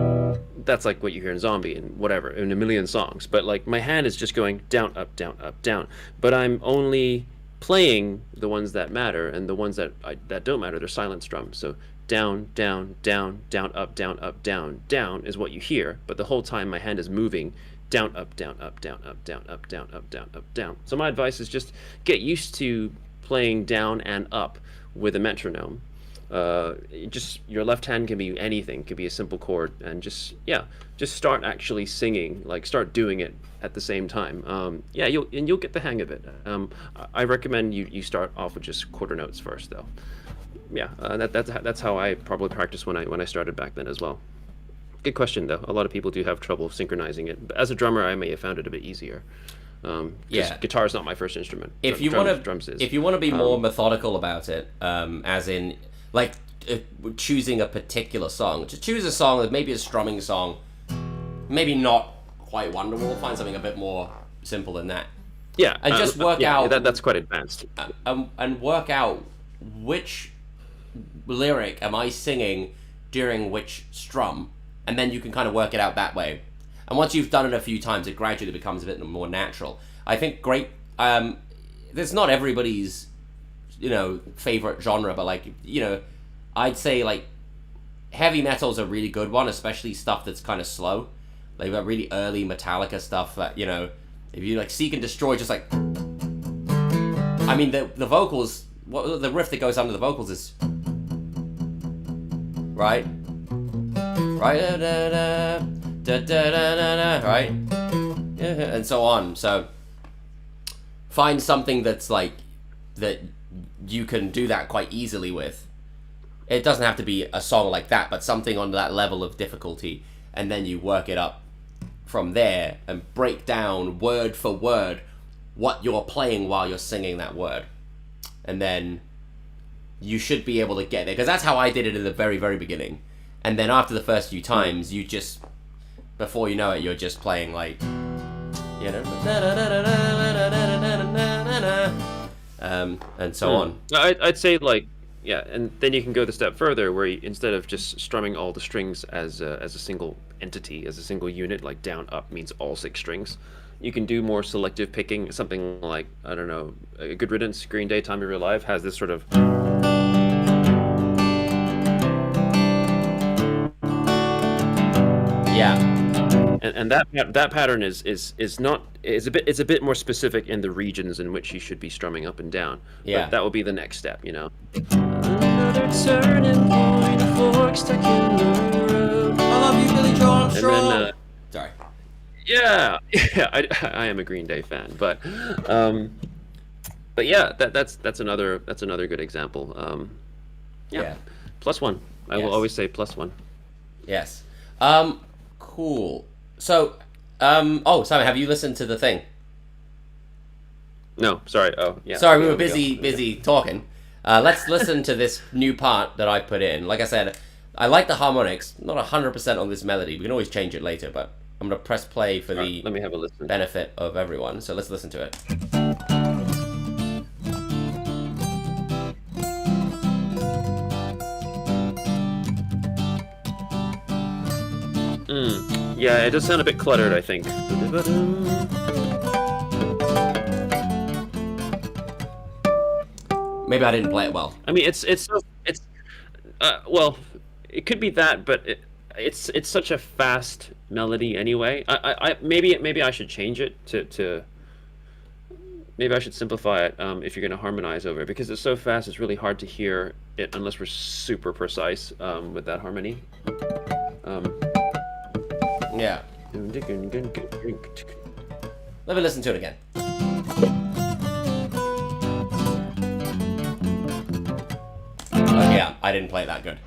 That's like what you hear in Zombie and whatever, in a million songs. But like my hand is just going down, up, down. But I'm only playing the ones that matter, and the ones that don't matter, they're silent strums. So down, down, down, down, up, down, up, down, down is what you hear, but the whole time my hand is moving down, up, down, up, down, up, down, up, down, up, down, up, down. So my advice is just get used to playing down and up with a metronome. Just your left hand can be anything, could be a simple chord, and just start actually singing, like start doing it at the same time. You'll get the hang of it. I recommend you start off with just quarter notes first, though. That's how I probably practiced when I started back then as well. Good question, though. A lot of people do have trouble synchronizing it. But as a drummer, I may have found it a bit easier. Guitar is not my first instrument. If you want to be more methodical about it, as in like choosing a particular song, just choose a song that maybe a strumming song, maybe not quite Wonderwall. Find something a bit more simple than that. Yeah, and just work out. That's quite advanced. And work out which lyric am I singing during which strum, and then you can kind of work it out that way. And once you've done it a few times, it gradually becomes a bit more natural. I think there's not everybody's, favorite genre, but like, I'd say like heavy metal's a really good one, especially stuff that's kind of slow. Like that really early Metallica stuff that, if you like Seek and Destroy, just like, I mean, the vocals, the riff that goes under the vocals is, right, right, and so on. So find something that's like that you can do that quite easily with. It doesn't have to be a song like that, but something on that level of difficulty, and then you work it up from there and break down word for word what you're playing while you're singing that word, and then you should be able to get there, because that's how I did it in the very, very beginning. And then after the first few times, you just, before you know it, you're just playing like, and so on. I'd say like, and then you can go the step further where instead of just strumming all the strings as a single entity, as a single unit, like down, up means all 6 strings, you can do more selective picking, something like, I don't know, A Good Riddance, Green Day, Time of Your Life has this sort of... Yeah. And that pattern is a bit more specific in the regions in which you should be strumming up and down. Yeah. But that will be the next step, Another turning point, a fork stuck in the road. I love you, Billy Joel Armstrong. And then, sorry. Yeah, I am a Green Day fan, but yeah, that's another good example. Yeah. +1. I will always say +1. Yes. Cool. So, Simon, have you listened to the thing? No, sorry. Oh, yeah. Sorry, we were busy talking. Let's listen to this new part that I put in. Like I said, I like the harmonics. Not 100% on this melody. We can always change it later, but I'm going to press play for the let me have a listen. benefit of everyone. So let's listen to it. Yeah, it does sound a bit cluttered, I think. Maybe I didn't play it well. I mean, well, it could be that, but it's such a fast melody anyway. Maybe I should change it to maybe I should simplify it if you're going to harmonize over it, because it's so fast. It's really hard to hear it unless we're super precise with that harmony. Yeah. Let me listen to it again. Yeah, I didn't play that good.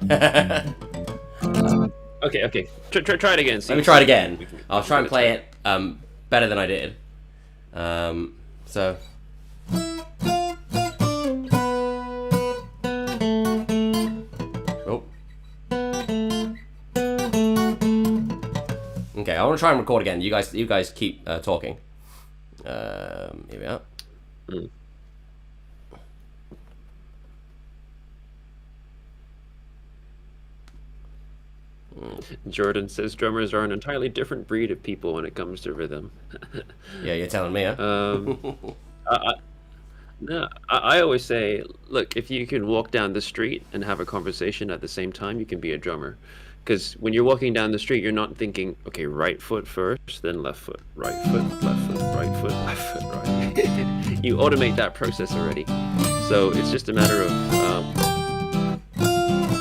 Okay. Try it again. Let me try it again. I'll try and play it better than I did. So. Oh. Okay, I want to try and record again. You guys keep talking. Here we are. Jordan says drummers are an entirely different breed of people when it comes to rhythm. Yeah, you're telling me, huh? I always say, look, if you can walk down the street and have a conversation at the same time, you can be a drummer. Because when you're walking down the street, you're not thinking, okay, right foot first, then left foot, right foot, left foot, right foot, left foot, right. You automate that process already. So it's just a matter of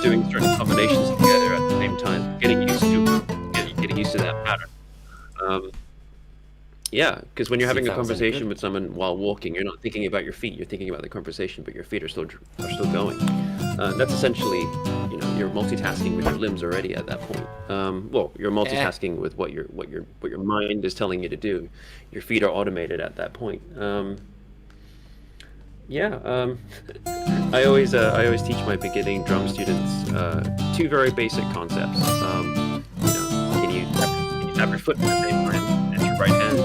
doing certain combinations together at the same time, getting used to that pattern. Yeah, because when you're having a conversation with someone while walking, you're not thinking about your feet. You're thinking about the conversation, but your feet are still going. That's essentially, you're multitasking with your limbs already at that point. Well, you're multitasking with what your mind is telling you to do. Your feet are automated at that point. I always teach my beginning drum students two very basic concepts. Can you tap your foot at the same time as your right hand?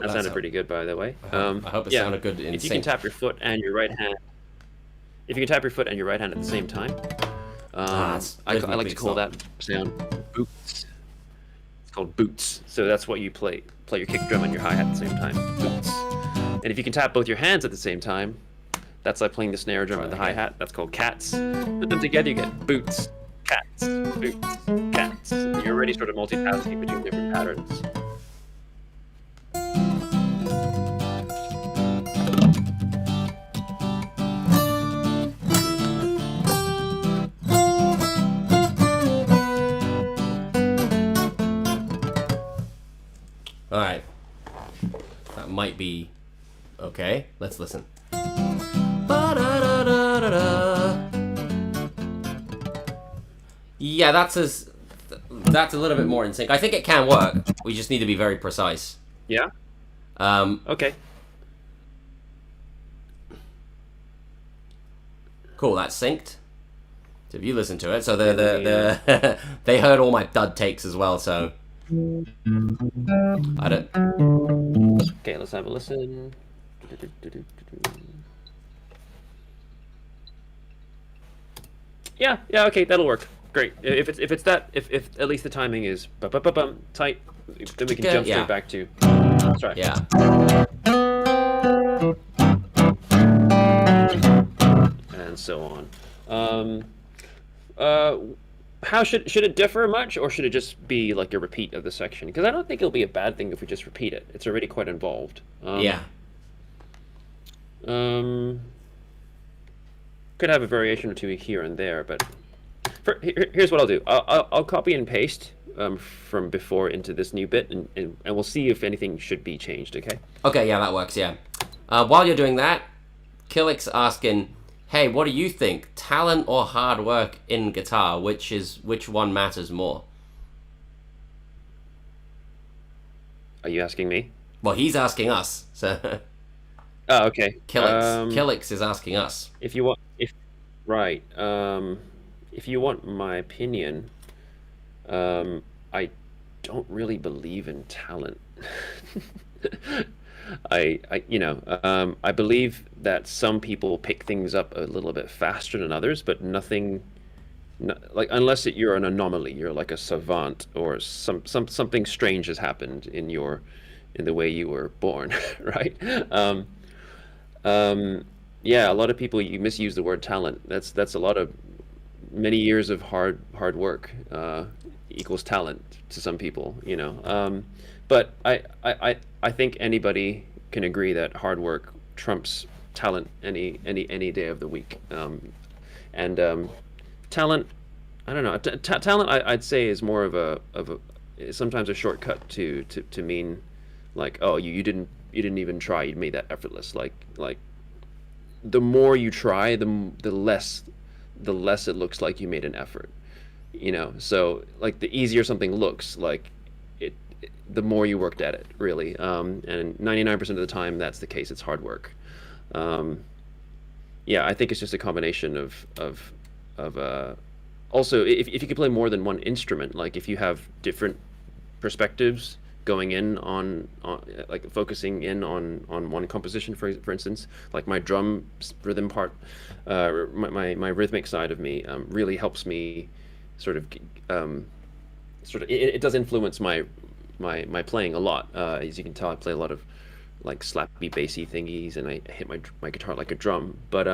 That sounded pretty good, by the way. I hope it sounded good in sync. If you can tap your foot and your right hand, at the same time, I like to call that sound boots. It's called boots. So that's what you play your kick drum and your hi-hat at the same time. Boots. And if you can tap both your hands at the same time, that's like playing the snare drum and the hi-hat. That's called cats. Put them together, you get boots, cats, boots, cats. And you're already sort of multitasking between different patterns. All right, that might be okay. Let's listen. Yeah, that's a little bit more in sync. I think it can work. We just need to be very precise. Yeah. Okay. Cool. That's synced. So if you listen to it, so the they heard all my dud takes as well. So. I don't. Okay, let's have a listen. Yeah, okay, that'll work. Great. If at least the timing is tight, then we can jump straight back to. That's right. Yeah. And so on. How should it differ much, or should it just be like a repeat of the section? Because I don't think it'll be a bad thing if we just repeat it. It's already quite involved. Yeah. Could have a variation or two here and there, but here's what I'll do. I'll copy and paste from before into this new bit, and we'll see if anything should be changed. Okay. Okay. Yeah, that works. Yeah. While you're doing that, Killick's asking, hey, what do you think? Talent or hard work in guitar? Which one matters more? Are you asking me? Well, he's asking us. So. Oh, okay. Killix is asking us. If you want my opinion, I don't really believe in talent. I believe that some people pick things up a little bit faster than others, but unless you're an anomaly, you're like a savant, or something strange has happened in the way you were born, right? Yeah, a lot of people, you misuse the word talent. That's a lot of many years of hard work. equals talent to some people, you know. But I think anybody can agree that hard work trumps talent any day of the week. And talent, I don't know. Talent, I'd say, is more of a sometimes a shortcut to mean like, oh, you didn't even try, you made that effortless. Like the more you try, the less it looks like you made an effort. You know, so like the easier something looks, like the more you worked at it, really. And 99% of the time, that's the case. It's hard work. Yeah, I think it's just a combination of also, if you can play more than one instrument, like if you have different perspectives going in on like focusing in on one composition, for instance, like my drum rhythm part, my rhythmic side of me really helps me sort of it does influence my playing a lot. As you can tell, I play a lot of like slappy bassy thingies, and I hit my guitar like a drum. But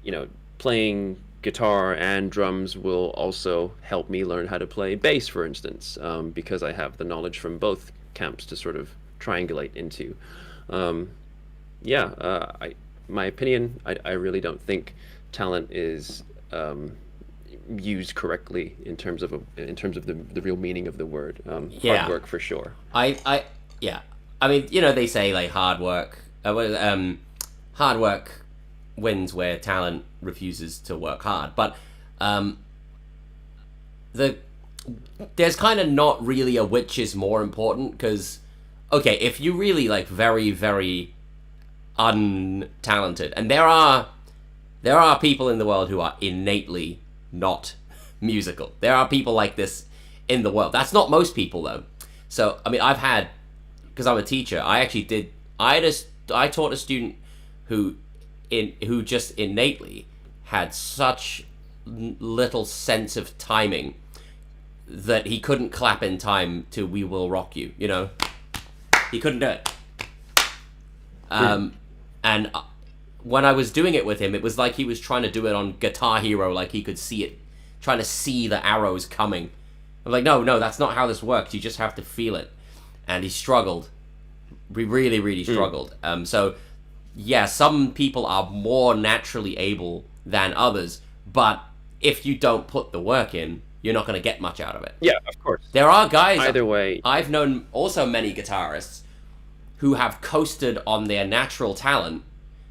you know, playing guitar and drums will also help me learn how to play bass, for instance, because I have the knowledge from both camps to sort of triangulate into. My opinion, I really don't think talent is used correctly in terms of the real meaning of the word. Hard work for sure. Yeah. I mean, you know, they say like hard work wins where talent refuses to work hard. But there's kind of not really a which is more important, because okay, if you really like very, very untalented, and there are people in the world who are innately not musical. There are people like this in the world. That's not most people though. So I mean, I've had, because I'm a teacher, I taught a student who just innately had such little sense of timing that he couldn't clap in time to "We Will Rock You." You know, he couldn't do it. And when I was doing it with him, it was like he was trying to do it on Guitar Hero, like he could see it, trying to see the arrows coming. I'm like, no, that's not how this works. You just have to feel it. And he struggled. We really, really struggled. So, yeah, some people are more naturally able than others, but if you don't put the work in, you're not going to get much out of it. Yeah, of course. There are guys... Either way... I've known also many guitarists who have coasted on their natural talent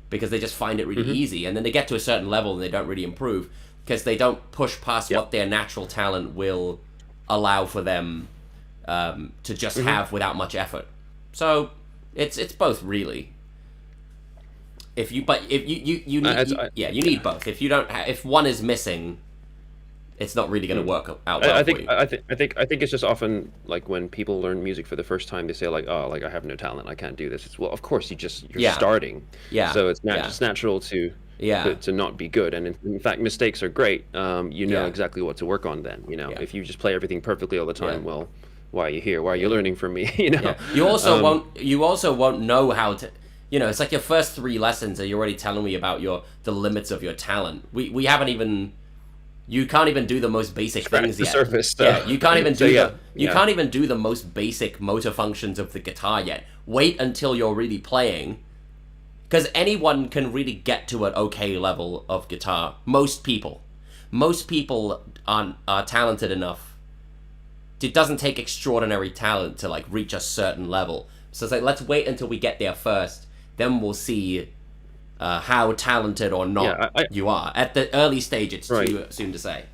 because they just find it really easy, and then they get to a certain level and they don't really improve because they don't push past what their natural talent will allow for them to just have without much effort. So it's both, really. You need both. If you don't, if one is missing, it's not really going to work out well for you. I think it's just often like when people learn music for the first time, they say like, oh, like I have no talent, I can't do this. It's, well, of course you're starting. Yeah. So it's just natural to not be good, and in fact mistakes are great. You know exactly what to work on then. You know, if you just play everything perfectly all the time, well, why are you here? Why are you learning from me? You know. Yeah. You also won't know how to. You know, it's like your first 3 lessons and you're already telling me about the limits of your talent. We haven't even. You can't even do the most basic things yet. Surface, yeah, you can't even do can't even do the most basic motor functions of the guitar yet. Wait until you're really playing, because anyone can really get to an okay level of guitar. Most people are talented enough. It doesn't take extraordinary talent to like reach a certain level. So it's like, let's wait until we get there first. Then we'll see how talented or not you are. At the early stage, it's too soon to say.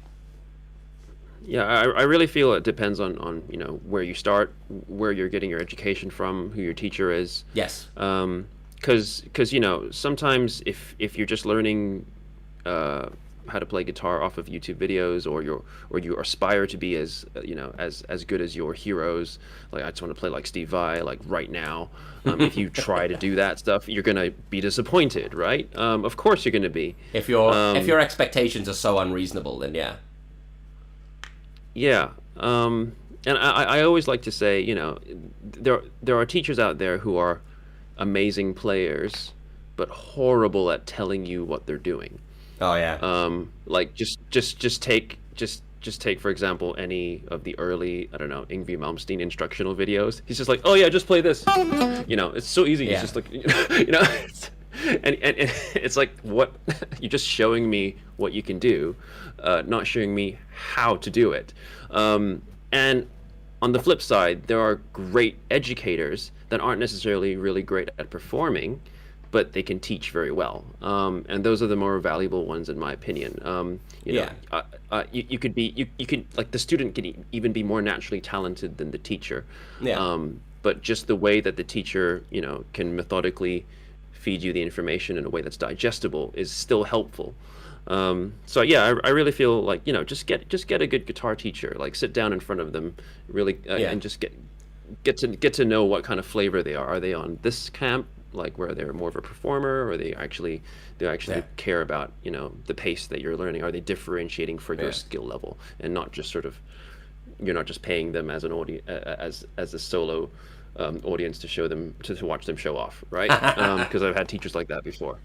Yeah, I really feel it depends on you know where you start, where you're getting your education from, who your teacher is. Yes. Because you know sometimes if you're just learning how to play guitar off of YouTube videos, or you aspire to be as you know as good as your heroes, like I just want to play like Steve Vai like right now. If you try to do that stuff, you're gonna be disappointed, right? Of course you're gonna be. If your expectations are so unreasonable, then yeah. Yeah. And I always like to say, you know, there are teachers out there who are amazing players, but horrible at telling you what they're doing. Oh yeah. Like just just take, for example, any of the early, I don't know, Yngwie Malmsteen instructional videos. He's just like, oh yeah, just play this. It's so easy. Yeah. He's just like, and it's like, what? You're just showing me what you can do, not showing me how to do it. And on the flip side, there are great educators that aren't necessarily really great at performing, but they can teach very well. And those are the more valuable ones, in my opinion. You could like, the student can even be more naturally talented than the teacher. Yeah. But just the way that the teacher, can methodically feed you the information in a way that's digestible is still helpful. So yeah, I really feel like, just get a good guitar teacher, like sit down in front of them, really, and just get to know what kind of flavor they are. Are they on this camp, like where they're more of a performer, or they actually care about, the pace that you're learning? Are they differentiating for your skill level, and not just sort of, you're not just paying them as an audience, as a solo audience to show them, to watch them show off, right? Because I've had teachers like that before.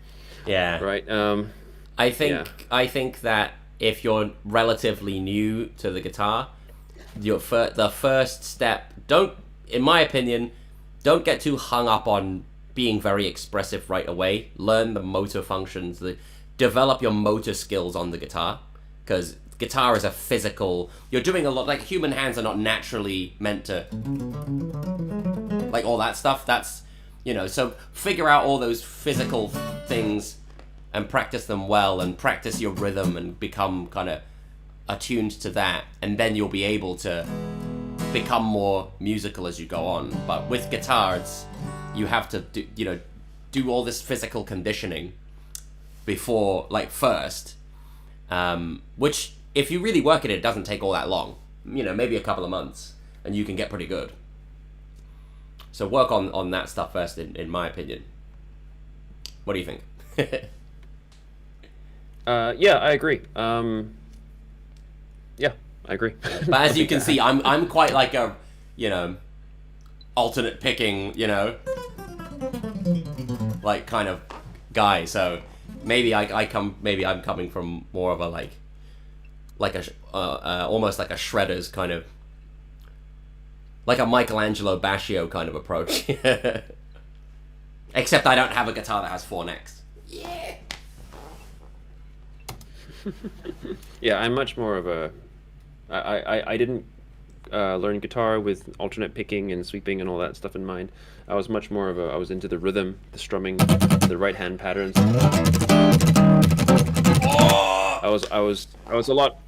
Yeah. Right. I think that if you're relatively new to the guitar, the first step, in my opinion, don't get too hung up on being very expressive right away. Learn the motor functions, develop your motor skills on the guitar, because guitar is a physical. You're doing a lot. Like, human hands are not naturally meant to, like, all that stuff. That's, so figure out all those physical things and practice them well, and practice your rhythm and become kind of attuned to that, and then you'll be able to become more musical as you go on. But with guitars, you have to do all this physical conditioning before, like, first, which, if you really work at it, doesn't take all that long. Maybe a couple of months, and you can get pretty good. So work on that stuff first, in my opinion. What do you think? Yeah, I agree. Yeah, I agree. But as you can see, I'm quite like a, alternate picking, like, kind of guy. So maybe I'm coming from more of a like a almost like a Shredder's kind of, like a Michelangelo Bascio kind of approach. Except I don't have a guitar that has 4 necks. Yeah. Yeah, I'm much more of a. I didn't learn guitar with alternate picking and sweeping and all that stuff in mind. I was much more of a. I was into the rhythm, the strumming, the right hand patterns. I was a lot.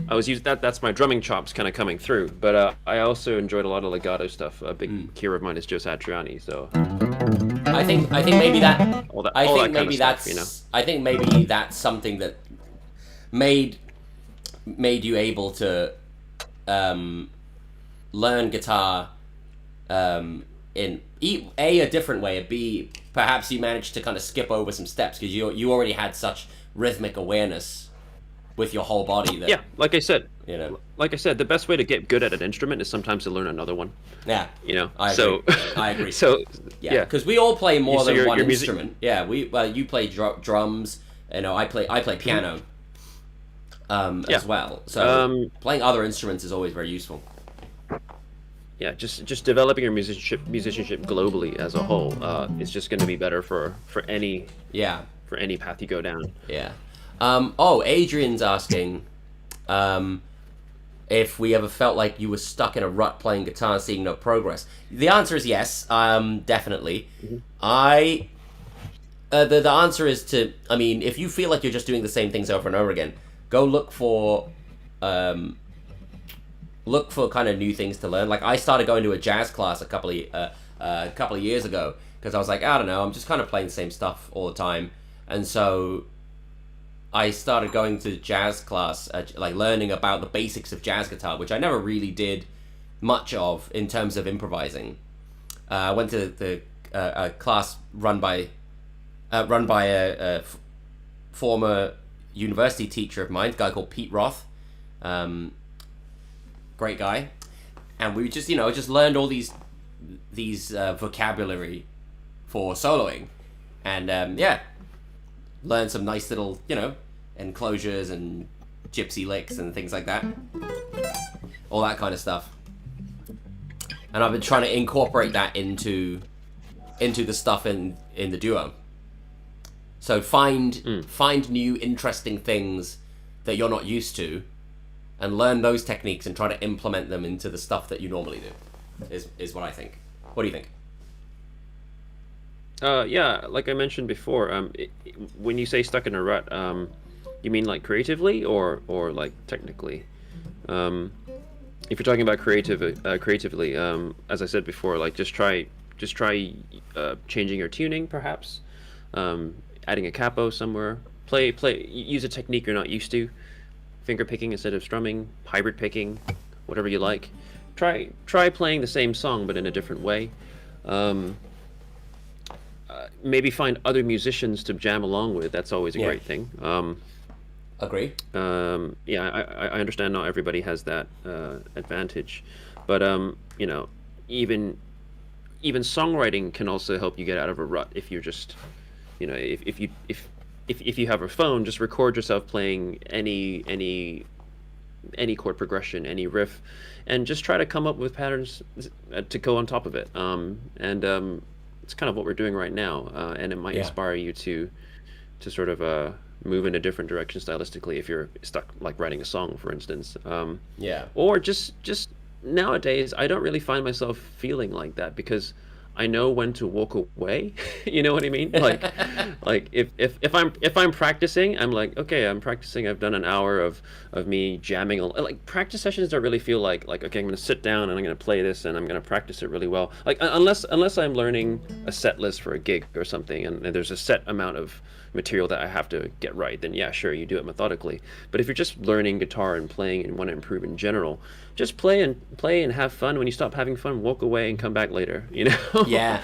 I was used that's my drumming chops kind of coming through. But I also enjoyed a lot of legato stuff. A big hero of mine is Joe Satriani. So I think maybe that. I think maybe that's something that made you able to learn guitar in a different way, and B, perhaps you managed to kind of skip over some steps because you already had such rhythmic awareness with your whole body that, like I said, the best way to get good at an instrument is sometimes to learn another one. Yeah, I agree. So because we all play more than one instrument. Yeah, you play drums. I play piano. As well. So playing other instruments is always very useful. Yeah, just developing your musicianship globally as a whole is just going to be better for any path you go down. Yeah. Adrian's asking if we ever felt like you were stuck in a rut playing guitar, seeing no progress. The answer is yes, definitely. Mm-hmm. The answer is if you feel like you're just doing the same things over and over again, go look for kind of new things to learn. Like, I started going to a jazz class a couple of years ago because I was like, I don't know, I'm just kind of playing the same stuff all the time, and so I started going to jazz class, like learning about the basics of jazz guitar, which I never really did much of in terms of improvising. I went to a class run by a former university teacher of mine, a guy called Pete Roth, great guy, and we just learned all these vocabulary for soloing, and learned some nice little enclosures and gypsy licks and things like that, all that kind of stuff. And I've been trying to incorporate that into the stuff in the duo. So find new interesting things that you're not used to, and learn those techniques and try to implement them into the stuff that you normally do. Is what I think. What do you think? Yeah, like I mentioned before, when you say stuck in a rut, you mean like creatively or like technically? If you're talking about creatively, as I said before, like just try changing your tuning, perhaps, adding a capo somewhere. Use a technique you're not used to, finger picking instead of strumming, hybrid picking, whatever you like. Try playing the same song but in a different way. Maybe find other musicians to jam along with. That's always a great thing. Agree. Yeah, I understand not everybody has that advantage, but you know, even songwriting can also help you get out of a rut if you're just, you know, if you have a phone, just record yourself playing any chord progression, any riff, and just try to come up with patterns to go on top of it. It's kind of what we're doing right now, and it might inspire you to sort of move in a different direction stylistically if you're stuck like writing a song, for instance. Or just nowadays, I don't really find myself feeling like that because I know when to walk away. You know what I mean? Like if I'm practicing, I'm like, okay, I'm practicing. I've done an hour of me jamming. Like practice sessions don't really feel like okay, I'm going to sit down and I'm going to play this and I'm going to practice it really well. Like unless I'm learning a set list for a gig or something, and there's a set amount of material that I have to get right, then yeah, sure, you do it methodically. But if you're just learning guitar and playing and want to improve in general, just play and have fun. When you stop having fun, walk away and come back later, you know? Yeah.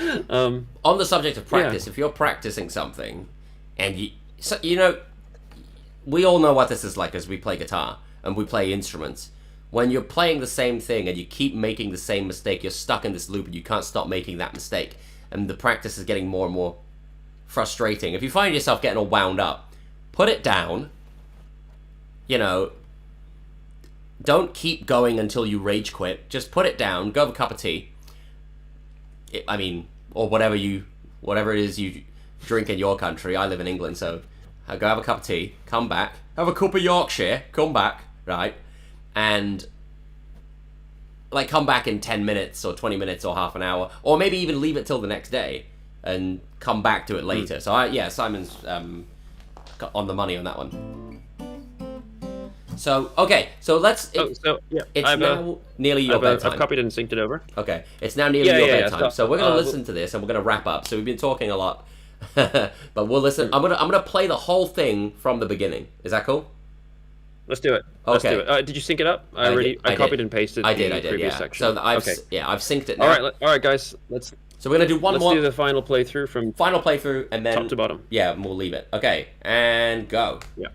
On the subject of practice, if you're practicing something and you know, we all know what this is like as we play guitar and we play instruments. When you're playing the same thing and you keep making the same mistake, you're stuck in this loop and you can't stop making that mistake. And the practice is getting more and more frustrating. If you find yourself getting all wound up, put it down. You know, don't keep going until you rage quit. Just put it down, go have a cup of tea. Or whatever it is you drink in your country. I live in England, so go have a cup of tea, come back, have a cup of Yorkshire, come back, right? And like come back in 10 minutes or 20 minutes or half an hour, or maybe even leave it till the next day and come back to it later. So Simon's on the money on that one. So okay, so let's. It's now nearly your bedtime. I've copied it and synced it over. Okay, it's now nearly your bedtime. So we're gonna listen to this and we're gonna wrap up. So we've been talking a lot, but we'll listen. I'm gonna play the whole thing from the beginning. Is that cool? Let's do it. Okay. Let's do it. Did you sync it up? I copied and pasted the previous section. So I've synced it now. All right, guys. So we're gonna do one more. Let's do the final playthrough and then top to bottom. Yeah, and we'll leave it. Okay, and go. Yeah.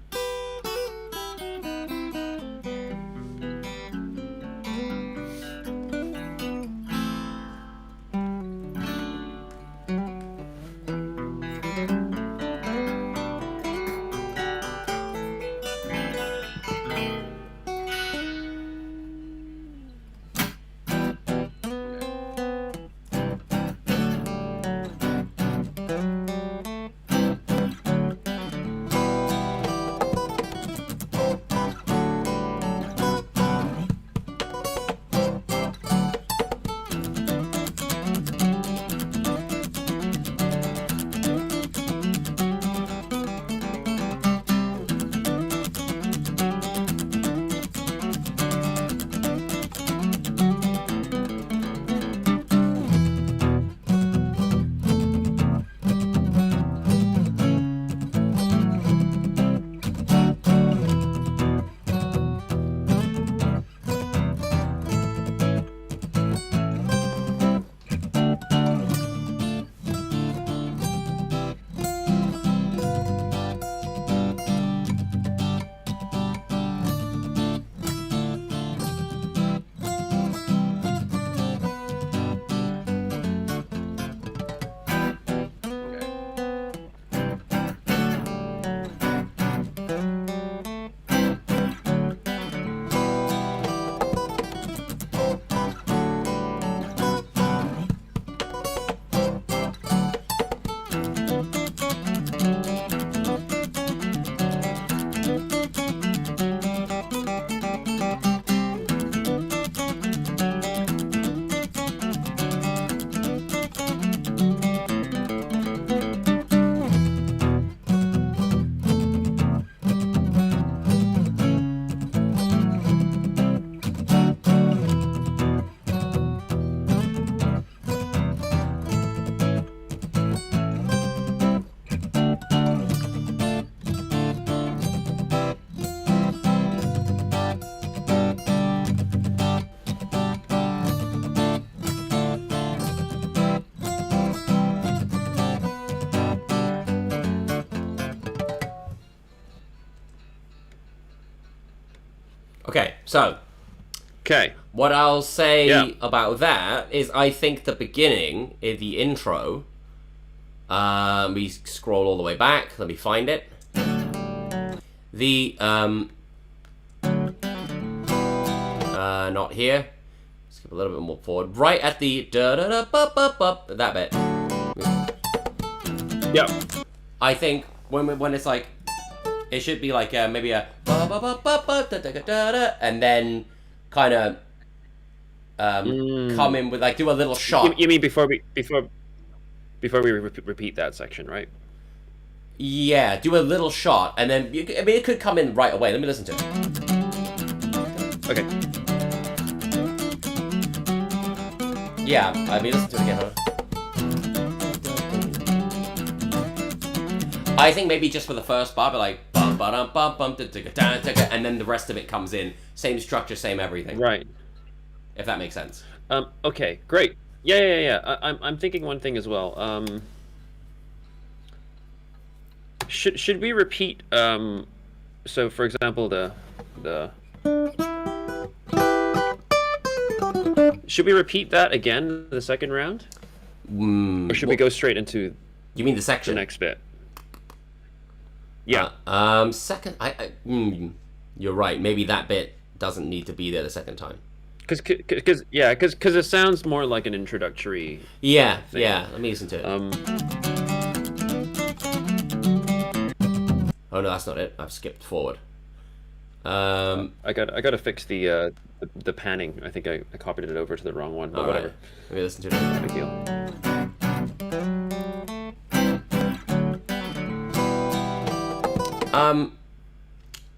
Okay, so Okay. what I'll say about that is I think the beginning, the intro, we scroll all the way back. Let me find it. The, not here. Skip a little bit more forward. Right at the da-da-da-bup-bup-bup, that bit. Yeah. I think when it's like, it should be like maybe a ba-ba-ba-ba-ba-da-da-da-da, and then kind of come in with like do a little shot. You mean before we repeat that section, right? Yeah, do a little shot, and then I mean it could come in right away. Let me listen to it. Okay. Yeah, I mean listen to it again. Huh? I think maybe just for the first bar, but like bum ba dum bum bum and then the rest of it comes in. Same structure, same everything. Right. If that makes sense. Okay, great. Yeah. I'm thinking one thing as well. Should we repeat? So, for example, the should we repeat that again the second round, or should we go straight into? You mean the section? The next bit. Yeah. Second. You're right. Maybe that bit doesn't need to be there the second time. Because it sounds more like an introductory. Yeah, thing. yeah. Let me listen to it. Oh no, that's not it. I've skipped forward. I got to fix the panning. I think I copied it over to the wrong one. But whatever. Right. Let me listen to it. No big deal.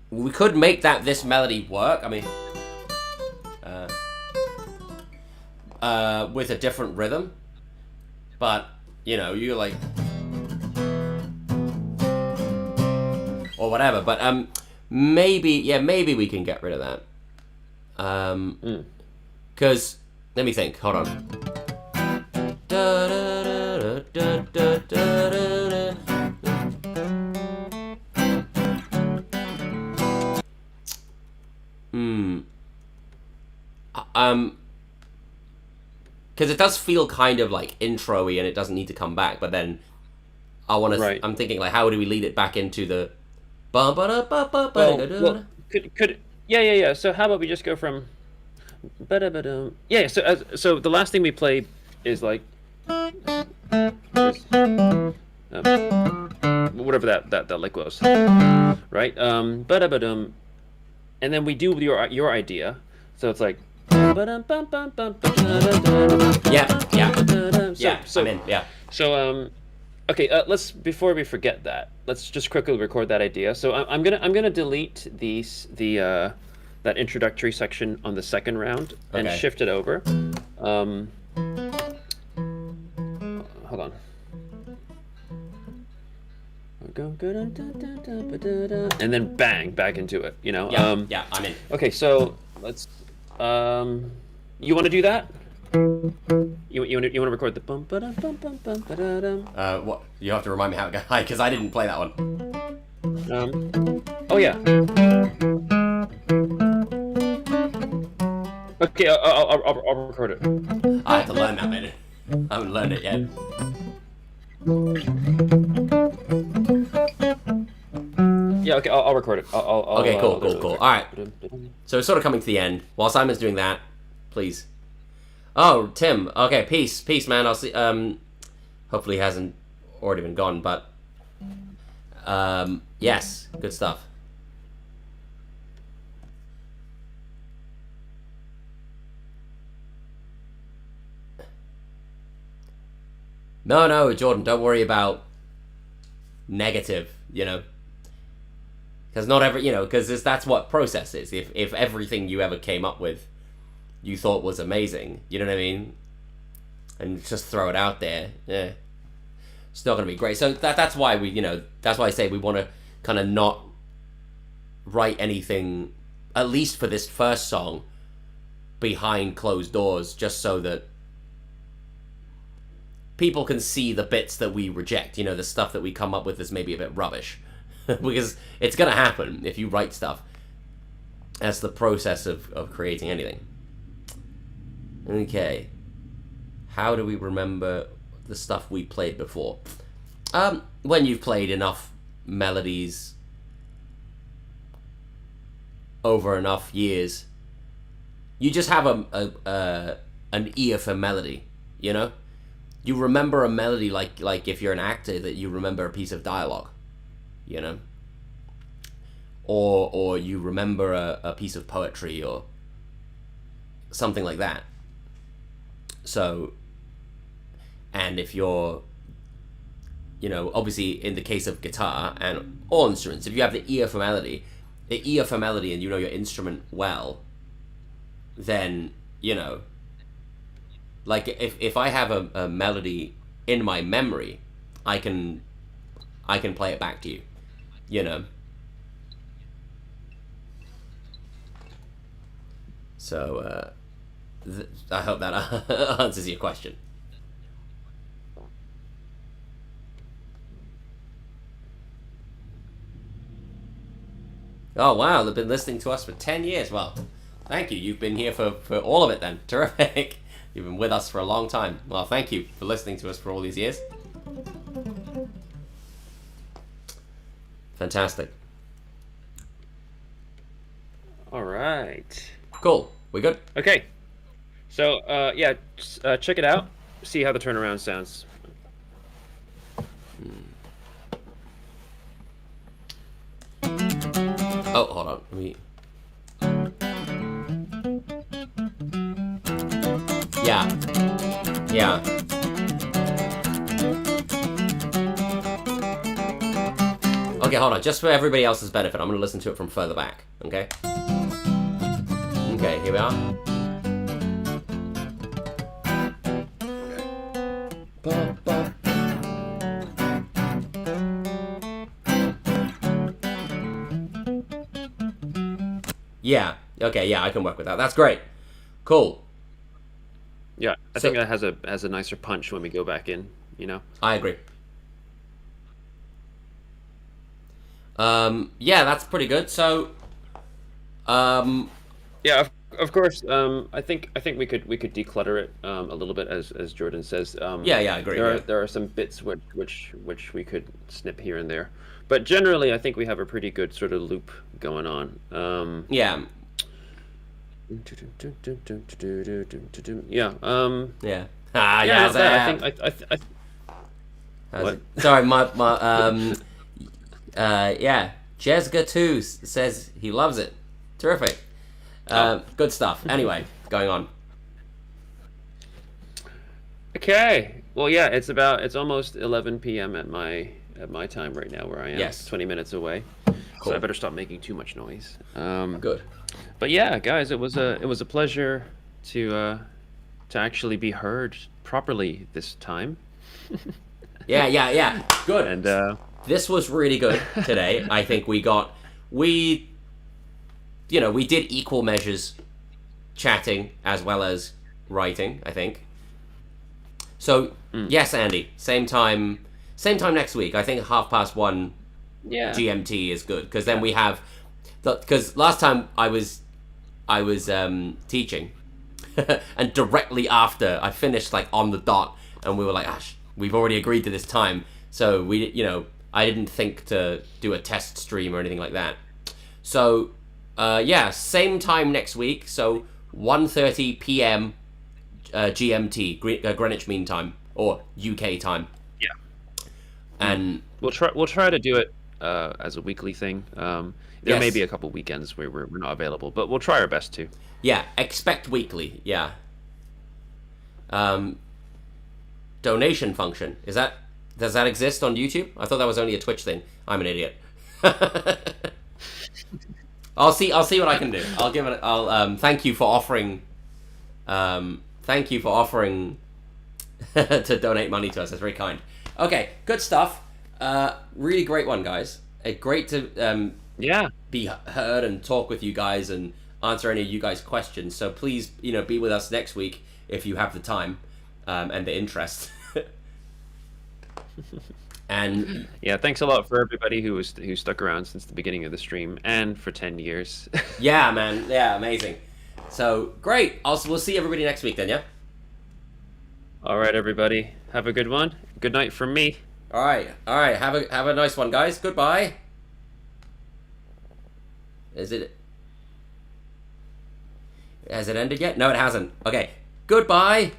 We could make this melody work. I mean, with a different rhythm, but you're like, or whatever. But maybe we can get rid of that. Because let me think. Hold on. Because it does feel kind of like intro-y and it doesn't need to come back, but then Right. I'm thinking like, how do we lead it back into the Well, could yeah. So how about we just go from yeah. So the last thing we play is like whatever that lick was, right? And then we do your idea. So it's like yeah. So I'm in. Yeah. So okay, let's before we forget that, let's just quickly record that idea. So I'm gonna delete that introductory section on the second round and Okay. shift it over. Hold on. And then bang back into it. Yeah. Yeah. I'm in. Okay, so let's. You want to do that? You want to record the bum ba dum bum bum bum ba da dum. What? You have to remind me how it goes, because I didn't play that one. Oh yeah. Okay, I'll record it. I have to learn that bit. I haven't learned it yet. Yeah, okay, I'll record it. Okay, cool. All right. So it's sort of coming to the end. While Simon's doing that, please. Oh, Tim. Okay, peace, man. I'll see. Hopefully he hasn't already been gone, but yes, good stuff. No, Jordan, don't worry about negative, because not every, because that's what process is. If everything you ever came up with you thought was amazing, you know what I mean, and just throw it out there, yeah, it's not gonna be great. So that's why that's why I say we want to kind of not write anything, at least for this first song, behind closed doors, just so that people can see the bits that we reject, the stuff that we come up with is maybe a bit rubbish. Because it's going to happen if you write stuff. That's the process of creating anything. Okay. How do we remember the stuff we played before? When you've played enough melodies over enough years, you just have an ear for melody, you know? You remember a melody like if you're an actor, that you remember a piece of dialogue, you know? Or you remember a piece of poetry or something like that. So, and if you're, you know, obviously in the case of guitar and all instruments, if you have the ear for melody, and you know your instrument well, then, you know, like if I have a melody in my memory, I can play it back to you, you know. So I hope that answers your question. Oh wow, they've been listening to us for 10 years. Well, thank you. You've been here for all of it then. Terrific. You've been with us for a long time. Well, thank you for listening to us for all these years. Fantastic. All right. Cool. We good? Okay. So, yeah, check it out. See how the turnaround sounds. Oh, hold on. Let me... Yeah. Yeah. Okay, hold on. Just for everybody else's benefit, I'm going to listen to it from further back. Okay? Okay, here we are. Yeah. Okay, yeah, I can work with that. That's great. Cool. Yeah, I think that has a nicer punch when we go back in, you know? I agree. Yeah, that's pretty good. So, yeah, of course. I think we could declutter it a little bit, as Jordan says. yeah, I agree. There are some bits which we could snip here and there, but generally, I think we have a pretty good sort of loop going on. Yeah. Yeah. Yeah. Ah, yeah. yeah. What? Sorry, yeah. Jessica too says he loves it. Terrific. Good stuff. Anyway, going on. Okay. Well, yeah, it's almost 11 p.m. at my time right now, where I am. Yes. 20 minutes away. Cool. So I better stop making too much noise. Good. But yeah, guys, it was a pleasure to actually be heard properly this time. Yeah. Good. And this was really good today. I think we did equal measures chatting as well as writing, I think. So, yes, Andy, same time next week. I think 1:30 GMT is good, because then we have because last time I was teaching and directly after I finished, like on the dot, and we were like, we've already agreed to this time, so I didn't think to do a test stream or anything like that. So yeah, same time next week, so 1:30 p.m. GMT, Greenwich Mean Time, or UK time. Yeah. And we'll try to do it as a weekly thing. There may be a couple weekends where we're not available, but we'll try our best to. Yeah, expect weekly. Yeah. Donation function, does that exist on YouTube? I thought that was only a Twitch thing. I'm an idiot. I'll see what I can do. Thank you for offering to donate money to us. That's very kind. Okay, good stuff. Really great one, guys. Great to be heard and talk with you guys and answer any of you guys' questions. So please, be with us next week if you have the time and the interest. And yeah, thanks a lot for everybody who stuck around since the beginning of the stream and for 10 years. yeah, man. Yeah, amazing. So great. Also, we'll see everybody next week then, yeah? All right, everybody. Have a good one. Good night from me. All right. All right. Have a nice one, guys. Goodbye. Has it ended yet? No, it hasn't. Okay. Goodbye.